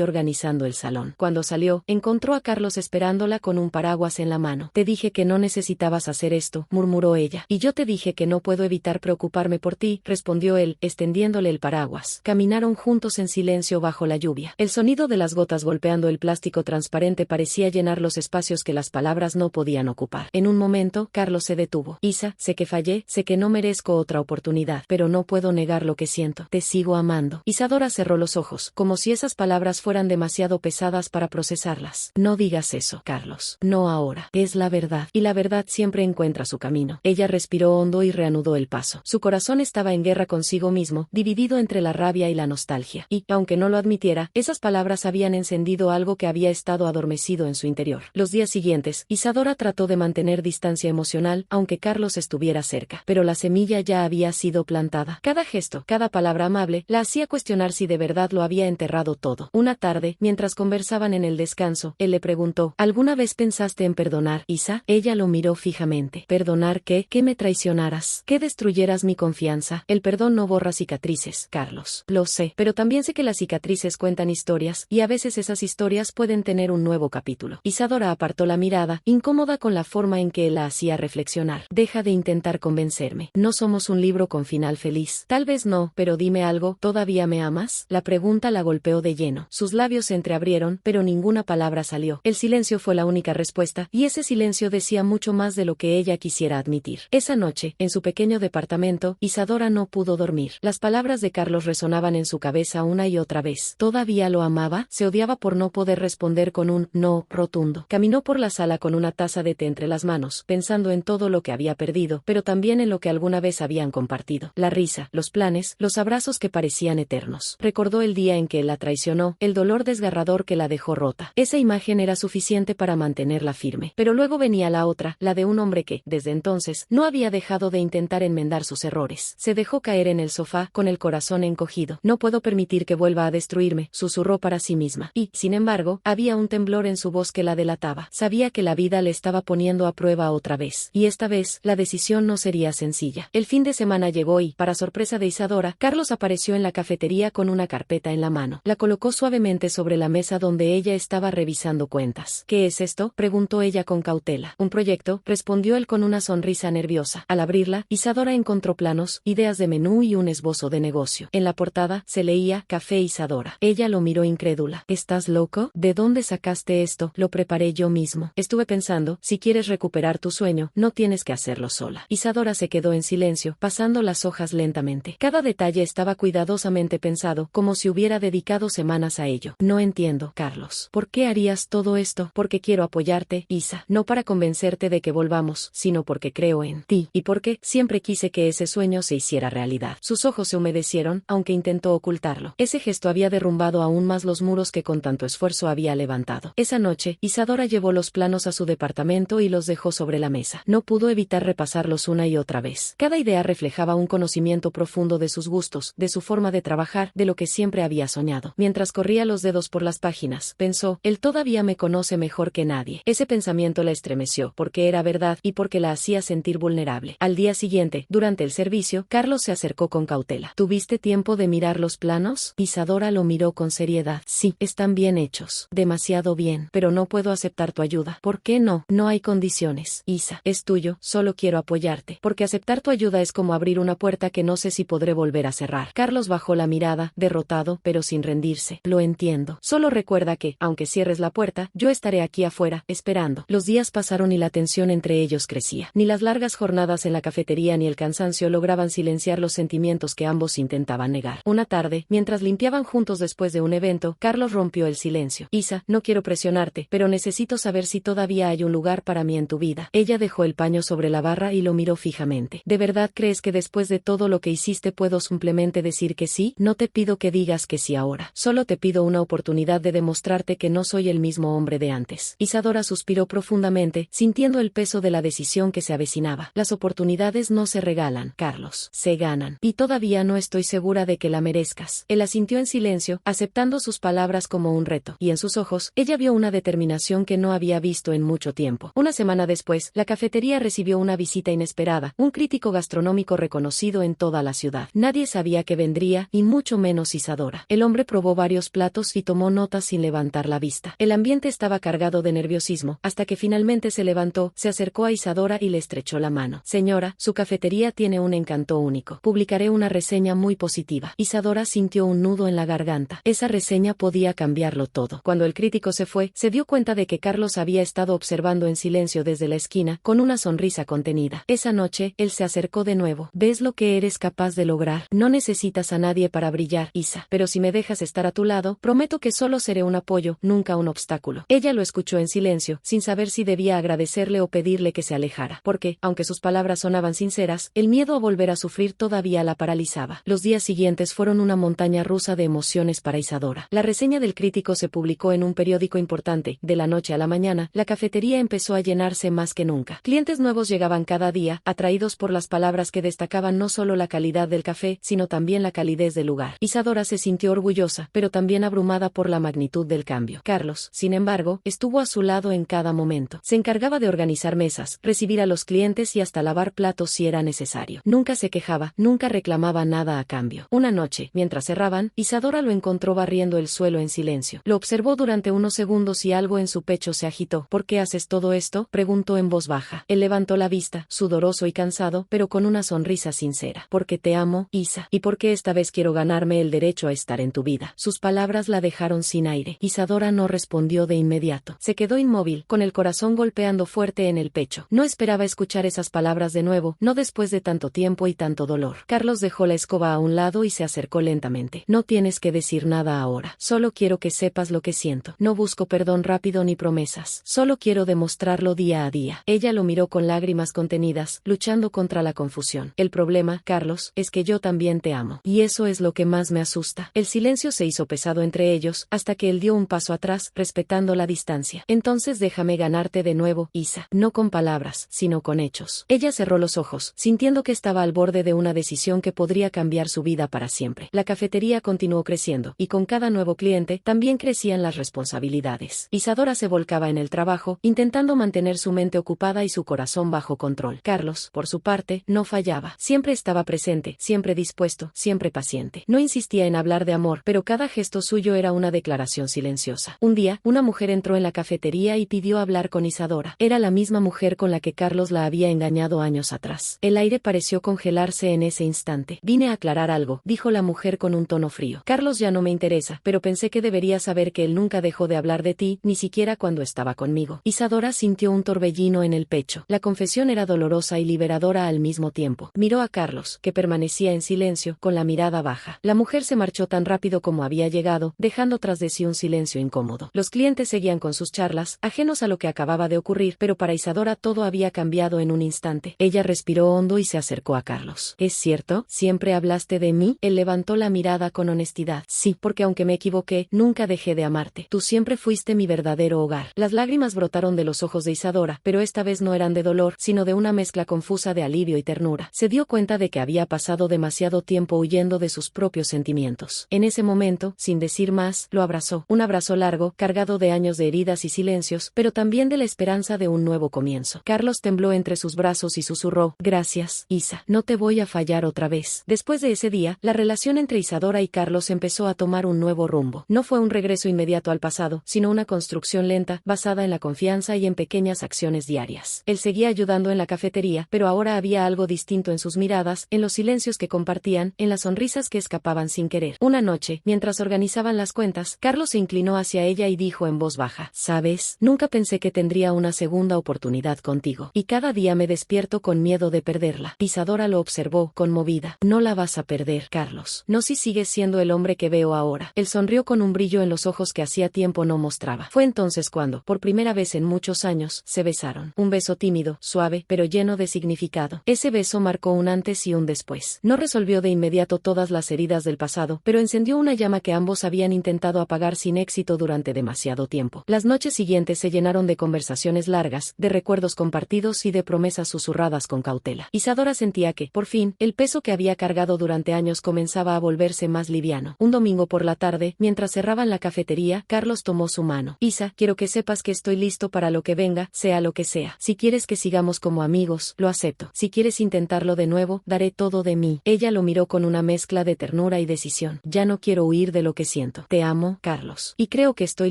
organizando el salón. Cuando salió, encontró a Carlos esperándola con un paraguas en la mano. Te dije que no necesitabas hacer esto, murmuró ella. Y yo te dije que no puedo evitar preocuparme por ti, respondió él, extendiéndole el paraguas. Caminaron juntos en silencio bajo la lluvia. El sonido de las gotas golpeando el plástico transparente parecía llenar los espacios que las palabras no podían ocupar. En un momento, Carlos se detuvo. Isa, sé que fallé, sé que no merezco otra oportunidad, pero no puedo negar lo que siento. Te sigo amando. Isadora cerró los ojos, como si esas palabras fueran demasiado pesadas para procesarlas. No digas eso, Carlos. No ahora. Es la verdad. Y la verdad siempre encuentra su camino. Ella respiró hondo y reanudó el paso. Su corazón estaba en guerra consigo mismo, dividido entre la rabia y la nostalgia. Y, aunque no lo admitiera, esas palabras habían encendido algo que había estado adormecido en su interior. Los días siguientes, Isadora trató de mantener distancia emocional, aunque Carlos estuviera cerca. Pero la semilla ya había sido plantada. Cada gesto, cada palabra amable, la hacía cuestionar si de verdad lo había enterrado todo. Una tarde, mientras conversaban en el descanso, él le preguntó: ¿alguna vez pensaste en perdonar, Isa? Ella lo miró fijamente. ¿Perdonar qué? ¿Que me traicionaras? ¿Que destruyeras mi confianza? El perdón no borra cicatrices, Carlos. Lo sé, pero también sé que las cicatrices cuentan historias, y a veces esas historias pueden tener un nuevo capítulo. Isadora apartó la mirada, incómoda con la forma en que él la hacía reflexionar. Deja de intentar convencerme. No somos un libro con final feliz. Tal vez no, pero dime algo, ¿todavía me amas? La pregunta la golpeó de lleno. Sus labios se entreabrieron, pero ninguna palabra salió. El silencio fue la única respuesta, y ese silencio decía mucho más de lo que ella quisiera admitir. Esa noche, en su pequeño departamento, Isadora no pudo dormir. Las palabras de Carlos resonaban en su cabeza una y otra vez. ¿Todavía lo amaba? Se odiaba por no poder responder con un no rotundo. Caminó Caminó por la sala con una taza de té entre las manos, pensando en todo lo que había perdido, pero también en lo que alguna vez habían compartido. La risa, los planes, los abrazos que parecían eternos. Recordó el día en que él la traicionó, el dolor desgarrador que la dejó rota. Esa imagen era suficiente para mantenerla firme. Pero luego venía la otra, la de un hombre que, desde entonces, no había dejado de intentar enmendar sus errores. Se dejó caer en el sofá, con el corazón encogido. No puedo permitir que vuelva a destruirme, susurró para sí misma. Y, sin embargo, había un temblor en su voz que la delataba. Sabía que la vida le estaba poniendo a prueba otra vez. Y esta vez, la decisión no sería sencilla. El fin de semana llegó y, para sorpresa de Isadora, Carlos apareció en la cafetería con una carpeta en la mano. La colocó suavemente sobre la mesa donde ella estaba revisando cuentas. ¿Qué es esto?, preguntó ella con cautela. Un proyecto, respondió él con una sonrisa nerviosa. Al abrirla, Isadora encontró planos, ideas de menú y un esbozo de negocio. En la portada, se leía Café Isadora. Ella lo miró incrédula. ¿Estás loco? ¿De dónde sacaste esto? Lo preparé yo mismo. Estuve pensando, si quieres recuperar tu sueño, no tienes que hacerlo sola. Isadora se quedó en silencio, pasando las hojas lentamente. Cada detalle estaba cuidadosamente pensado, como si hubiera dedicado semanas a ello. No entiendo, Carlos. ¿Por qué harías todo esto? Porque quiero apoyarte, Isa. No para convencerte de que volvamos, sino porque creo en ti. Y porque siempre quise que ese sueño se hiciera realidad. Sus ojos se humedecieron, aunque intentó ocultarlo. Ese gesto había derrumbado aún más los muros que con tanto esfuerzo había levantado. Esa noche, Isadora llevó los planos a su departamento y los dejó sobre la mesa. No pudo evitar repasarlos una y otra vez. Cada idea reflejaba un conocimiento profundo de sus gustos, de su forma de trabajar, de lo que siempre había soñado. Mientras corría los dedos por las páginas, pensó, él todavía me conoce mejor que nadie. Ese pensamiento la estremeció, porque era verdad y porque la hacía sentir vulnerable. Al día siguiente, durante el servicio, Carlos se acercó con cautela. ¿Tuviste tiempo de mirar los planos? Isadora lo miró con seriedad. Sí, están bien hechos. Demasiado bien. Pero no puedo aceptar tu ayuda. ¿Por qué no? No hay condiciones. Isa, es tuyo, solo quiero apoyarte. Porque aceptar tu ayuda es como abrir una puerta que no sé si podré volver a cerrar. Carlos bajó la mirada, derrotado, pero sin rendirse. Lo entiendo. Solo recuerda que, aunque cierres la puerta, yo estaré aquí afuera, esperando. Los días pasaron y la tensión entre ellos crecía. Ni las largas jornadas en la cafetería ni el cansancio lograban silenciar los sentimientos que ambos intentaban negar. Una tarde, mientras limpiaban juntos después de un evento, Carlos rompió el silencio. Isa, no quiero presionarte, pero necesito saber si todavía hay un lugar para mí en tu vida. Ella dejó el paño sobre la barra y lo miró fijamente. ¿De verdad crees que después de todo lo que hiciste puedo simplemente decir que sí? No te pido que digas que sí ahora. Solo te pido una oportunidad de demostrarte que no soy el mismo hombre de antes. Isadora suspiró profundamente, sintiendo el peso de la decisión que se avecinaba. Las oportunidades no se regalan, Carlos, se ganan. Y todavía no estoy segura de que la merezcas. Él asintió en silencio, aceptando sus palabras como un reto. Y en sus ojos, ella vio una determinación que no había visto en mucho tiempo. Una semana después, la cafetería recibió una visita inesperada, un crítico gastronómico reconocido en toda la ciudad. Nadie sabía que vendría, y mucho menos Isadora. El hombre probó varios platos y tomó notas sin levantar la vista. El ambiente estaba cargado de nerviosismo, hasta que finalmente se levantó, se acercó a Isadora y le estrechó la mano. Señora, su cafetería tiene un encanto único. Publicaré una reseña muy positiva. Isadora sintió un nudo en la garganta. Esa reseña podía cambiarlo todo. Cuando el crítico se fue, se dio cuenta de que Carlos había estado observando en silencio desde la esquina, con una sonrisa contenida. Esa noche, él se acercó de nuevo. ¿Ves lo que eres capaz de lograr? No necesitas a nadie para brillar, Isa. Pero si me dejas estar a tu lado, prometo que solo seré un apoyo, nunca un obstáculo. Ella lo escuchó en silencio, sin saber si debía agradecerle o pedirle que se alejara. Porque, aunque sus palabras sonaban sinceras, el miedo a volver a sufrir todavía la paralizaba. Los días siguientes fueron una montaña rusa de emociones para Isadora. La reseña del crítico se publicó en un periódico importante. De la noche a la mañana, la cafetería empezó a llenarse más que nunca. Clientes nuevos llegaban cada día, atraídos por las palabras que destacaban no solo la calidad del café, sino también la calidez del lugar. Isadora se sintió orgullosa, pero también abrumada por la magnitud del cambio. Carlos, sin embargo, estuvo a su lado en cada momento. Se encargaba de organizar mesas, recibir a los clientes y hasta lavar platos si era necesario. Nunca se quejaba, nunca reclamaba nada a cambio. Una noche, mientras cerraban, Isadora lo encontró barriendo el suelo en silencio. Lo observó durante unos segundos y algo en su pecho se agitó. ¿Por qué haces todo esto?, preguntó en voz baja. Él levantó la vista, sudoroso y cansado, pero con una sonrisa sincera. Porque te amo, Isa, y porque esta vez quiero ganarme el derecho a estar en tu vida. Sus palabras la dejaron sin aire. Isadora no respondió de inmediato. Se quedó inmóvil, con el corazón golpeando fuerte en el pecho. No esperaba escuchar esas palabras de nuevo, no después de tanto tiempo y tanto dolor. Carlos dejó la escoba a un lado y se acercó lentamente. No tienes que decir nada ahora. Solo quiero que sepas lo que siento. No busco perdón rápido ni promesas. promesas. Solo quiero demostrarlo día a día. Ella lo miró con lágrimas contenidas, luchando contra la confusión. El problema, Carlos, es que yo también te amo. Y eso es lo que más me asusta. El silencio se hizo pesado entre ellos, hasta que él dio un paso atrás, respetando la distancia. Entonces déjame ganarte de nuevo, Isa. No con palabras, sino con hechos. Ella cerró los ojos, sintiendo que estaba al borde de una decisión que podría cambiar su vida para siempre. La cafetería continuó creciendo, y con cada nuevo cliente, también crecían las responsabilidades. Isadora se volcaba en el trabajo, intentando mantener su mente ocupada y su corazón bajo control. Carlos, por su parte, no fallaba. Siempre estaba presente, siempre dispuesto, siempre paciente. No insistía en hablar de amor, pero cada gesto suyo era una declaración silenciosa. Un día, una mujer entró en la cafetería y pidió hablar con Isadora. Era la misma mujer con la que Carlos la había engañado años atrás. El aire pareció congelarse en ese instante. Vine a aclarar algo, dijo la mujer con un tono frío. Carlos ya no me interesa, pero pensé que deberías saber que él nunca dejó de hablar de ti, ni siquiera cuando estaba conmigo. Isadora sintió un torbellino en el pecho. La confesión era dolorosa y liberadora al mismo tiempo. Miró a Carlos, que permanecía en silencio, con la mirada baja. La mujer se marchó tan rápido como había llegado, dejando tras de sí un silencio incómodo. Los clientes seguían con sus charlas, ajenos a lo que acababa de ocurrir, pero para Isadora todo había cambiado en un instante. Ella respiró hondo y se acercó a Carlos. ¿Es cierto? ¿Siempre hablaste de mí? Él levantó la mirada con honestidad. Sí, porque aunque me equivoqué, nunca dejé de amarte. Tú siempre fuiste mi verdadero hogar. Las lágrimas brotaron de los ojos de Isadora, pero esta vez no eran de dolor, sino de una mezcla confusa de alivio y ternura. Se dio cuenta de que había pasado demasiado tiempo huyendo de sus propios sentimientos. En ese momento, sin decir más, lo abrazó. Un abrazo largo, cargado de años de heridas y silencios, pero también de la esperanza de un nuevo comienzo. Carlos tembló entre sus brazos y susurró: gracias, Isa. No te voy a fallar otra vez. Después de ese día, la relación entre Isadora y Carlos empezó a tomar un nuevo rumbo. No fue un regreso inmediato al pasado, sino una construcción lenta, basada en la confianza y en pequeñas acciones diarias. Él seguía ayudando en la cafetería, pero ahora había algo distinto en sus miradas, en los silencios que compartían, en las sonrisas que escapaban sin querer. Una noche, mientras organizaban las cuentas, Carlos se inclinó hacia ella y dijo en voz baja: ¿sabes? Nunca pensé que tendría una segunda oportunidad contigo. Y cada día me despierto con miedo de perderla. Isadora lo observó, conmovida. No la vas a perder, Carlos. No si sigues siendo el hombre que veo ahora. Él sonrió con un brillo en los ojos que hacía tiempo no mostraba. Fue entonces cuando, por primera vez en muchos años, se besaron. Un beso tímido, suave, pero lleno de significado. Ese beso marcó un antes y un después. No resolvió de inmediato todas las heridas del pasado, pero encendió una llama que ambos habían intentado apagar sin éxito durante demasiado tiempo. Las noches siguientes se llenaron de conversaciones largas, de recuerdos compartidos y de promesas susurradas con cautela. Isadora sentía que, por fin, el peso que había cargado durante años comenzaba a volverse más liviano. Un domingo por la tarde, mientras cerraban la cafetería, Carlos tomó su mano. Isa, quiero que sepas que estoy listo para lo que venga, sea lo que sea. Si quieres que sigamos como amigos, lo acepto. Si quieres intentarlo de nuevo, daré todo de mí. Ella lo miró con una mezcla de ternura y decisión. Ya no quiero huir de lo que siento. Te amo, Carlos. Y creo que estoy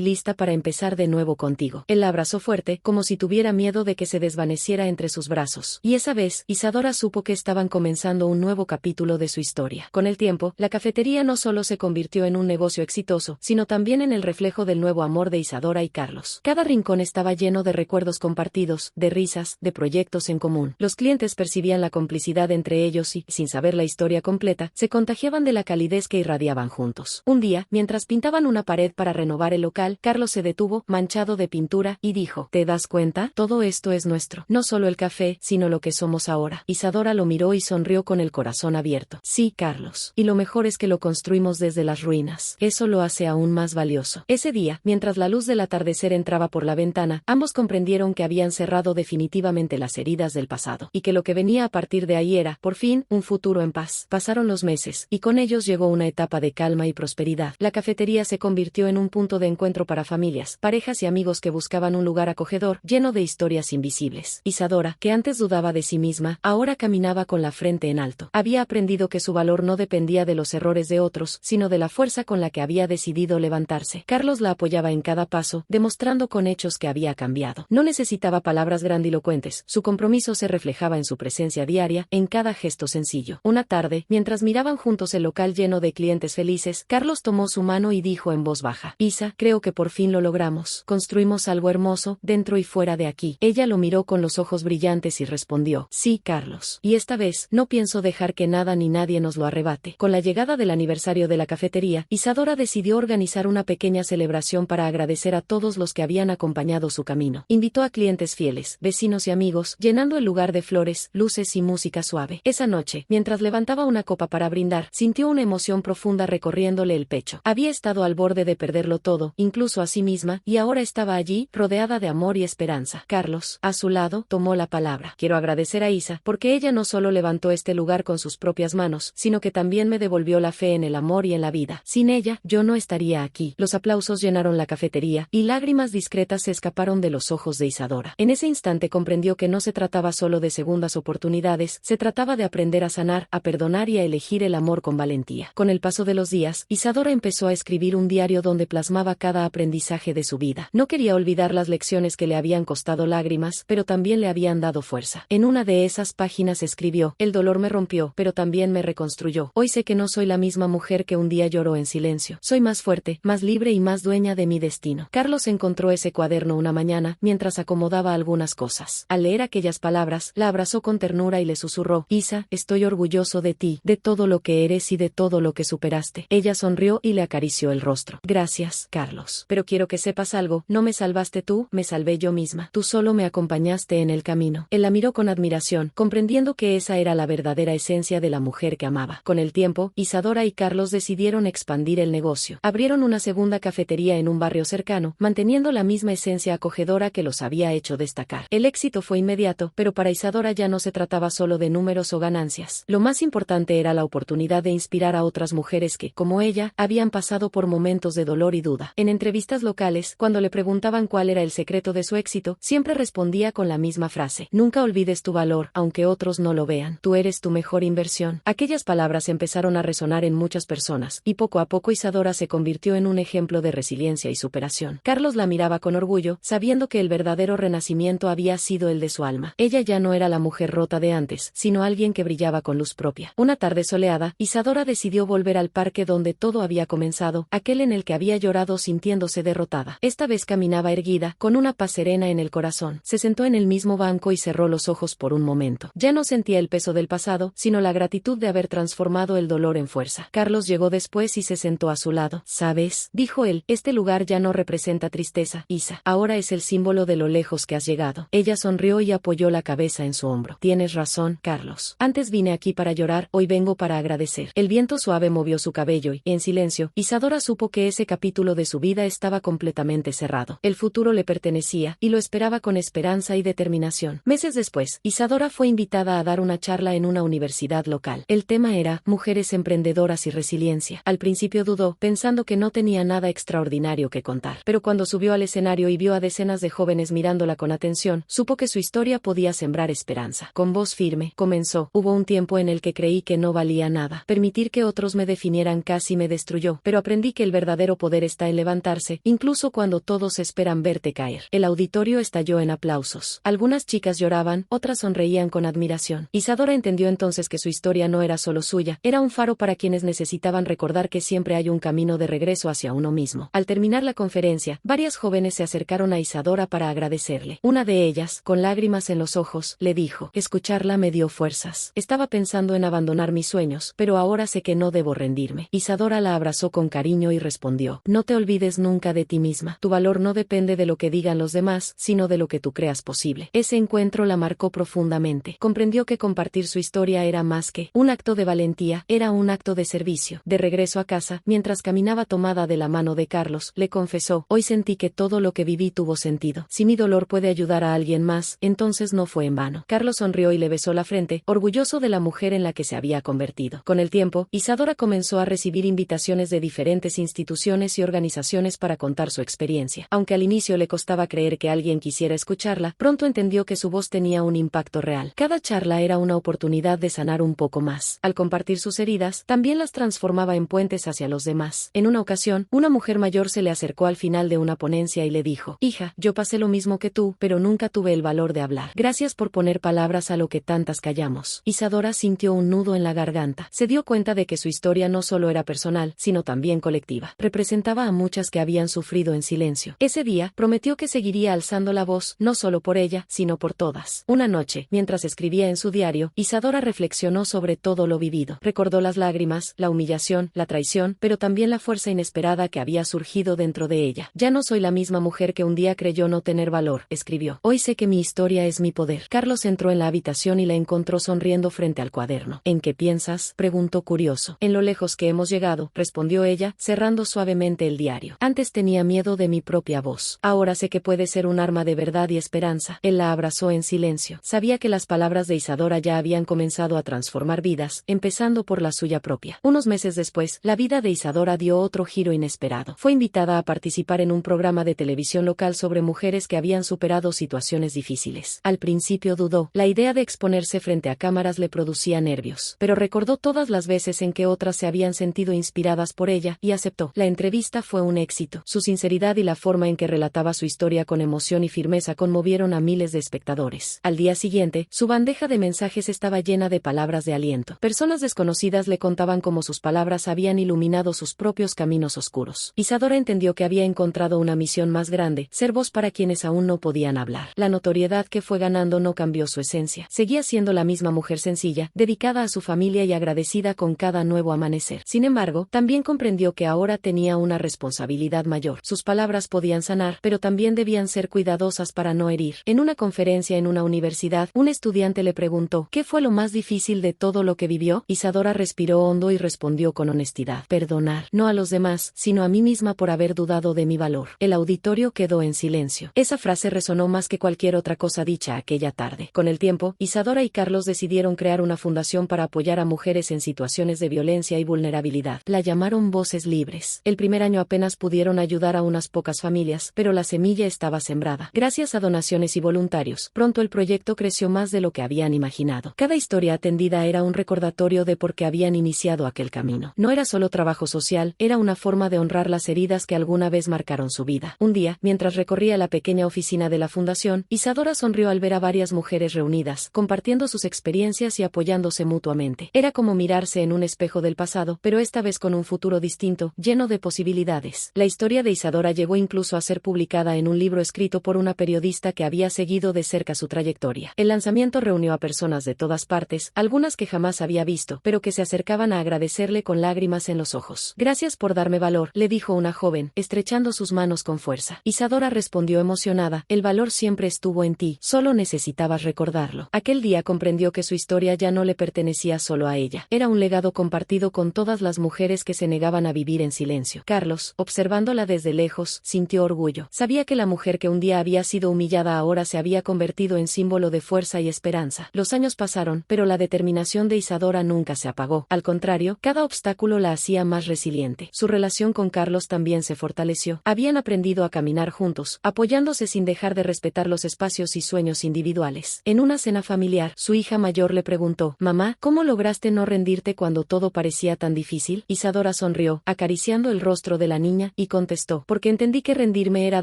lista para empezar de nuevo contigo. Él la abrazó fuerte, como si tuviera miedo de que se desvaneciera entre sus brazos. Y esa vez, Isadora supo que estaban comenzando un nuevo capítulo de su historia. Con el tiempo, la cafetería no solo se convirtió en un negocio exitoso, sino también en el reflejo del nuevo amor de Isadora y Carlos. Cada rincón estaba lleno de recuerdos compartidos, de risas, de proyectos en común. Los clientes percibían la complicidad entre ellos y, sin saber la historia completa, se contagiaban de la calidez que irradiaban juntos. Un día, mientras pintaban una pared para renovar el local, Carlos se detuvo, manchado de pintura, y dijo: ¿te das cuenta? Todo esto es nuestro. No solo el café, sino lo que somos ahora. Isadora lo miró y sonrió con el corazón abierto. Sí, Carlos. Y lo mejor es que lo construimos desde las ruinas. Eso lo hace aún más valioso. Ese día, mientras la luz del atardecer entraba por la ventana, ambos comprendieron que habían cerrado definitivamente las heridas del pasado, y que lo que venía a partir de ahí era, por fin, un futuro en paz. Pasaron los meses, y con ellos llegó una etapa de calma y prosperidad. La cafetería se convirtió en un punto de encuentro para familias, parejas y amigos que buscaban un lugar acogedor, lleno de historias invisibles. Isadora, que antes dudaba de sí misma, ahora caminaba con la frente en alto. Había aprendido que su valor no dependía de los errores de otros, sino de la fuerza con la que había decidido levantarse. Carlos la apoyaba en cada paso, demostrando con hechos que había cambiado. No necesitaba palabras grandilocuentes, su compromiso se reflejaba en su presencia diaria, en cada gesto sencillo. Una tarde, mientras miraban juntos el local lleno de clientes felices, Carlos tomó su mano y dijo en voz baja: Isa, creo que por fin lo logramos. Construimos algo hermoso, dentro y fuera de aquí. Ella lo miró con los ojos brillantes y respondió: sí, Carlos. Y esta vez, no pienso dejar que nada ni nadie nos lo arrebate. Con la llegada del aniversario de la cafetería, Isadora decidió organizar una pequeña celebración para agradecer a todos los que que habían acompañado su camino. Invitó a clientes fieles, vecinos y amigos, llenando el lugar de flores, luces y música suave. Esa noche, mientras levantaba una copa para brindar, sintió una emoción profunda recorriéndole el pecho. Había estado al borde de perderlo todo, incluso a sí misma, y ahora estaba allí, rodeada de amor y esperanza. Carlos, a su lado, tomó la palabra. Quiero agradecer a Isa, porque ella no solo levantó este lugar con sus propias manos, sino que también me devolvió la fe en el amor y en la vida. Sin ella, yo no estaría aquí. Los aplausos llenaron la cafetería, y lágrimas discretas se escaparon de los ojos de Isadora. En ese instante comprendió que no se trataba solo de segundas oportunidades, se trataba de aprender a sanar, a perdonar y a elegir el amor con valentía. Con el paso de los días, Isadora empezó a escribir un diario donde plasmaba cada aprendizaje de su vida. No quería olvidar las lecciones que le habían costado lágrimas, pero también le habían dado fuerza. En una de esas páginas escribió: el dolor me rompió, pero también me reconstruyó. Hoy sé que no soy la misma mujer que un día lloró en silencio. Soy más fuerte, más libre y más dueña de mi destino. Carlos encontró ese cuaderno una mañana, mientras acomodaba algunas cosas. Al leer aquellas palabras, la abrazó con ternura y le susurró: Isa, estoy orgulloso de ti, de todo lo que eres y de todo lo que superaste. Ella sonrió y le acarició el rostro. Gracias, Carlos. Pero quiero que sepas algo, no me salvaste tú, me salvé yo misma. Tú solo me acompañaste en el camino. Él la miró con admiración, comprendiendo que esa era la verdadera esencia de la mujer que amaba. Con el tiempo, Isadora y Carlos decidieron expandir el negocio. Abrieron una segunda cafetería en un barrio cercano, manteniendo la misma esencia acogedora que los había hecho destacar. El éxito fue inmediato, pero para Isadora ya no se trataba solo de números o ganancias. Lo más importante era la oportunidad de inspirar a otras mujeres que, como ella, habían pasado por momentos de dolor y duda. En entrevistas locales, cuando le preguntaban cuál era el secreto de su éxito, siempre respondía con la misma frase: nunca olvides tu valor, aunque otros no lo vean. Tú eres tu mejor inversión. Aquellas palabras empezaron a resonar en muchas personas, y poco a poco Isadora se convirtió en un ejemplo de resiliencia y superación. Carlos la miraba con orgullo, sabiendo que el verdadero renacimiento había sido el de su alma. Ella ya no era la mujer rota de antes, sino alguien que brillaba con luz propia. Una tarde soleada, Isadora decidió volver al parque donde todo había comenzado, aquel en el que había llorado sintiéndose derrotada. Esta vez caminaba erguida, con una paz serena en el corazón. Se sentó en el mismo banco y cerró los ojos por un momento. Ya no sentía el peso del pasado, sino la gratitud de haber transformado el dolor en fuerza. Carlos llegó después y se sentó a su lado. ¿Sabes?, dijo él, este lugar ya no representa tristeza, Isa. Ahora es el símbolo de lo lejos que has llegado. Ella sonrió y apoyó la cabeza en su hombro. Tienes razón, Carlos. Antes vine aquí para llorar, hoy vengo para agradecer. El viento suave movió su cabello y, en silencio, Isadora supo que ese capítulo de su vida estaba completamente cerrado. El futuro le pertenecía, y lo esperaba con esperanza y determinación. Meses después, Isadora fue invitada a dar una charla en una universidad local. El tema era Mujeres emprendedoras y resiliencia. Al principio dudó, pensando que no tenía nada extraordinario que contar. Pero cuando subió al escenario y vio a decenas de jóvenes mirándola con atención, supo que su historia podía sembrar esperanza. Con voz firme, comenzó: hubo un tiempo en el que creí que no valía nada. Permitir que otros me definieran casi me destruyó, pero aprendí que el verdadero poder está en levantarse, incluso cuando todos esperan verte caer. El auditorio estalló en aplausos. Algunas chicas lloraban, otras sonreían con admiración. Isadora entendió entonces que su historia no era solo suya, era un faro para quienes necesitaban recordar que siempre hay un camino de regreso hacia uno mismo. Al terminar la conferencia, varias jóvenes se acercaron a Isadora para agradecerle. Una de ellas, con lágrimas en los ojos, le dijo: escucharla me dio fuerzas. Estaba pensando en abandonar mis sueños, pero ahora sé que no debo rendirme. Isadora la abrazó con cariño y respondió: no te olvides nunca de ti misma. Tu valor no depende de lo que digan los demás, sino de lo que tú creas posible. Ese encuentro la marcó profundamente. Comprendió que compartir su historia era más que un acto de valentía, era un acto de servicio. De regreso a casa, mientras caminaba tomada de la mano de Carlos, le confesó: hoy sentí que todo lo que viví tuvo sentido. Si mi dolor puede ayudar a alguien más, entonces no fue en vano. Carlos sonrió y le besó la frente, orgulloso de la mujer en la que se había convertido. Con el tiempo, Isadora comenzó a recibir invitaciones de diferentes instituciones y organizaciones para contar su experiencia. Aunque al inicio le costaba creer que alguien quisiera escucharla, pronto entendió que su voz tenía un impacto real. Cada charla era una oportunidad de sanar un poco más. Al compartir sus heridas, también las transformaba en puentes hacia los demás. En una ocasión, una mujer mayor se le acercó al final de una ponencia y le dijo: hija, yo pasé lo mismo que tú, pero nunca tuve el valor de hablar. Gracias por poner palabras a lo que tantas callamos. Isadora sintió un nudo en la garganta. Se dio cuenta de que su historia no solo era personal, sino también colectiva. Representaba a muchas que habían sufrido en silencio. Ese día, prometió que seguiría alzando la voz, no solo por ella, sino por todas. Una noche, mientras escribía en su diario, Isadora reflexionó sobre todo lo vivido. Recordó las lágrimas, la humillación, la traición, pero también la fuerza inesperada que había surgido dentro de ella. Ya no soy la misma mujer que un día creyó no tener valor, escribió. Hoy sé que mi historia es mi poder. Carlos entró en la habitación y la encontró sonriendo frente al cuaderno. ¿En qué piensas?, preguntó curioso. En lo lejos que hemos llegado, respondió ella, cerrando suavemente el diario. Antes tenía miedo de mi propia voz. Ahora sé que puede ser un arma de verdad y esperanza. Él la abrazó en silencio. Sabía que las palabras de Isadora ya habían comenzado a transformar vidas, empezando por la suya propia. Unos meses después, la vida de Isadora dio otro giro inesperado. Fue invitada a participar en un programa de televisión local sobre mujeres que habían superado situaciones difíciles. Al principio dudó. La idea de exponerse frente a cámaras le producía nervios, pero recordó todas las veces en que otras se habían sentido inspiradas por ella y aceptó. La entrevista fue un éxito. Su sinceridad y la forma en que relataba su historia con emoción y firmeza conmovieron a miles de espectadores. Al día siguiente, su bandeja de mensajes estaba llena de palabras de aliento. Personas desconocidas le contaban cómo sus palabras habían iluminado sus propios caminos oscuros. Isadora entendió que había encontrado una misión más grande, ser voz para quienes aún no podían hablar. La notoriedad que fue ganando no cambió su esencia. Seguía siendo la misma mujer sencilla, dedicada a su familia y agradecida con cada nuevo amanecer. Sin embargo, también comprendió que ahora tenía una responsabilidad mayor. Sus palabras podían sanar, pero también debían ser cuidadosas para no herir. En una conferencia en una universidad, un estudiante le preguntó, ¿qué fue lo más difícil de todo lo que vivió? Isadora respiró hondo y respondió con honestidad, perdonar, no a los demás, sino a mí misma por haber dudado de mi valor. El auditorio quedó en silencio. Esa frase resonó más que cualquier otra cosa dicha aquella tarde. Con el tiempo, Isadora y Carlos decidieron crear una fundación para apoyar a mujeres en situaciones de violencia y vulnerabilidad. La llamaron Voces Libres. El primer año apenas pudieron ayudar a unas pocas familias, pero la semilla estaba sembrada. Gracias a donaciones y voluntarios, pronto el proyecto creció más de lo que habían imaginado. Cada historia atendida era un recordatorio de por qué habían iniciado aquel camino. No era solo trabajo social, era una forma de honrar las heridas que alguna vez marcaron su vida. Un día, mientras recorría la pequeña oficina de la fundación, Isadora sonrió al ver a varias mujeres reunidas, compartiendo sus experiencias y apoyándose mutuamente. Era como mirarse en un espejo del pasado, pero esta vez con un futuro distinto, lleno de posibilidades. La historia de Isadora llegó incluso a ser publicada en un libro escrito por una periodista que había seguido de cerca su trayectoria. El lanzamiento reunió a personas de todas partes, algunas que jamás había visto, pero que se acercaban a agradecerle con lágrimas en los ojos. Gracias por darme valor, le dijo una joven, estrechando sus manos con fuerza. Isadora respondió emocionada, el valor siempre estuvo en ti, solo necesitabas recordarlo. Aquel día comprendió que su historia ya no le pertenecía solo a ella. Era un legado compartido con todas las mujeres que se negaban a vivir en silencio. Carlos, observándola desde lejos, sintió orgullo. Sabía que la mujer que un día había sido humillada ahora se había convertido en símbolo de fuerza y esperanza. Los años pasaron, pero la determinación de Isadora nunca se apagó. Al contrario, cada obstáculo la hacía más resiliente. Su relación con Carlos también se fortaleció. Habían aprendido a caminar juntos, apoyándose sin dejar de respetar los espacios y sueños individuales. En una cena familiar, su hija mayor le preguntó, «Mamá, ¿cómo lograste no rendirte cuando todo parecía tan difícil?» Isadora sonrió, acariciando el rostro de la niña, y contestó, «Porque entendí que rendirme era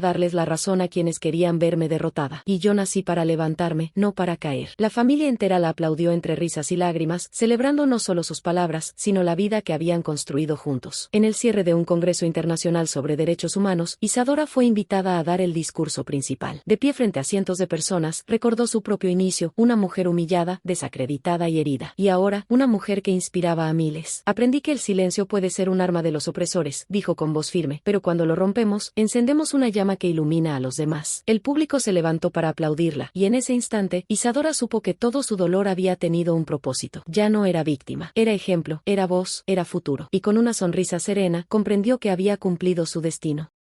darles la razón a quienes querían verme derrotada. Y yo nací para levantarme, no para caer». La familia entera la aplaudió entre risas y lágrimas, celebrando no solo sus palabras, sino la vida que habían construido juntos. En el cierre de un congreso internacional sobre derechos humanos, Isadora fue invitada a dar el discurso principal. De pie frente a cientos de personas, recordó su propio inicio, una mujer humillada, desacreditada y herida. Y ahora, una mujer que inspiraba a miles. «Aprendí que el silencio puede ser un arma de los opresores», dijo con voz firme, «pero cuando lo rompemos, encendemos una llama que ilumina a los demás». El público se levantó para aplaudirla, y en ese instante, Isadora supo que todo su dolor había tenido un propósito. Ya no era víctima, era ejemplo, era voz, era futuro. Y con una sonrisa serena, comprendió que había cumplido su destino.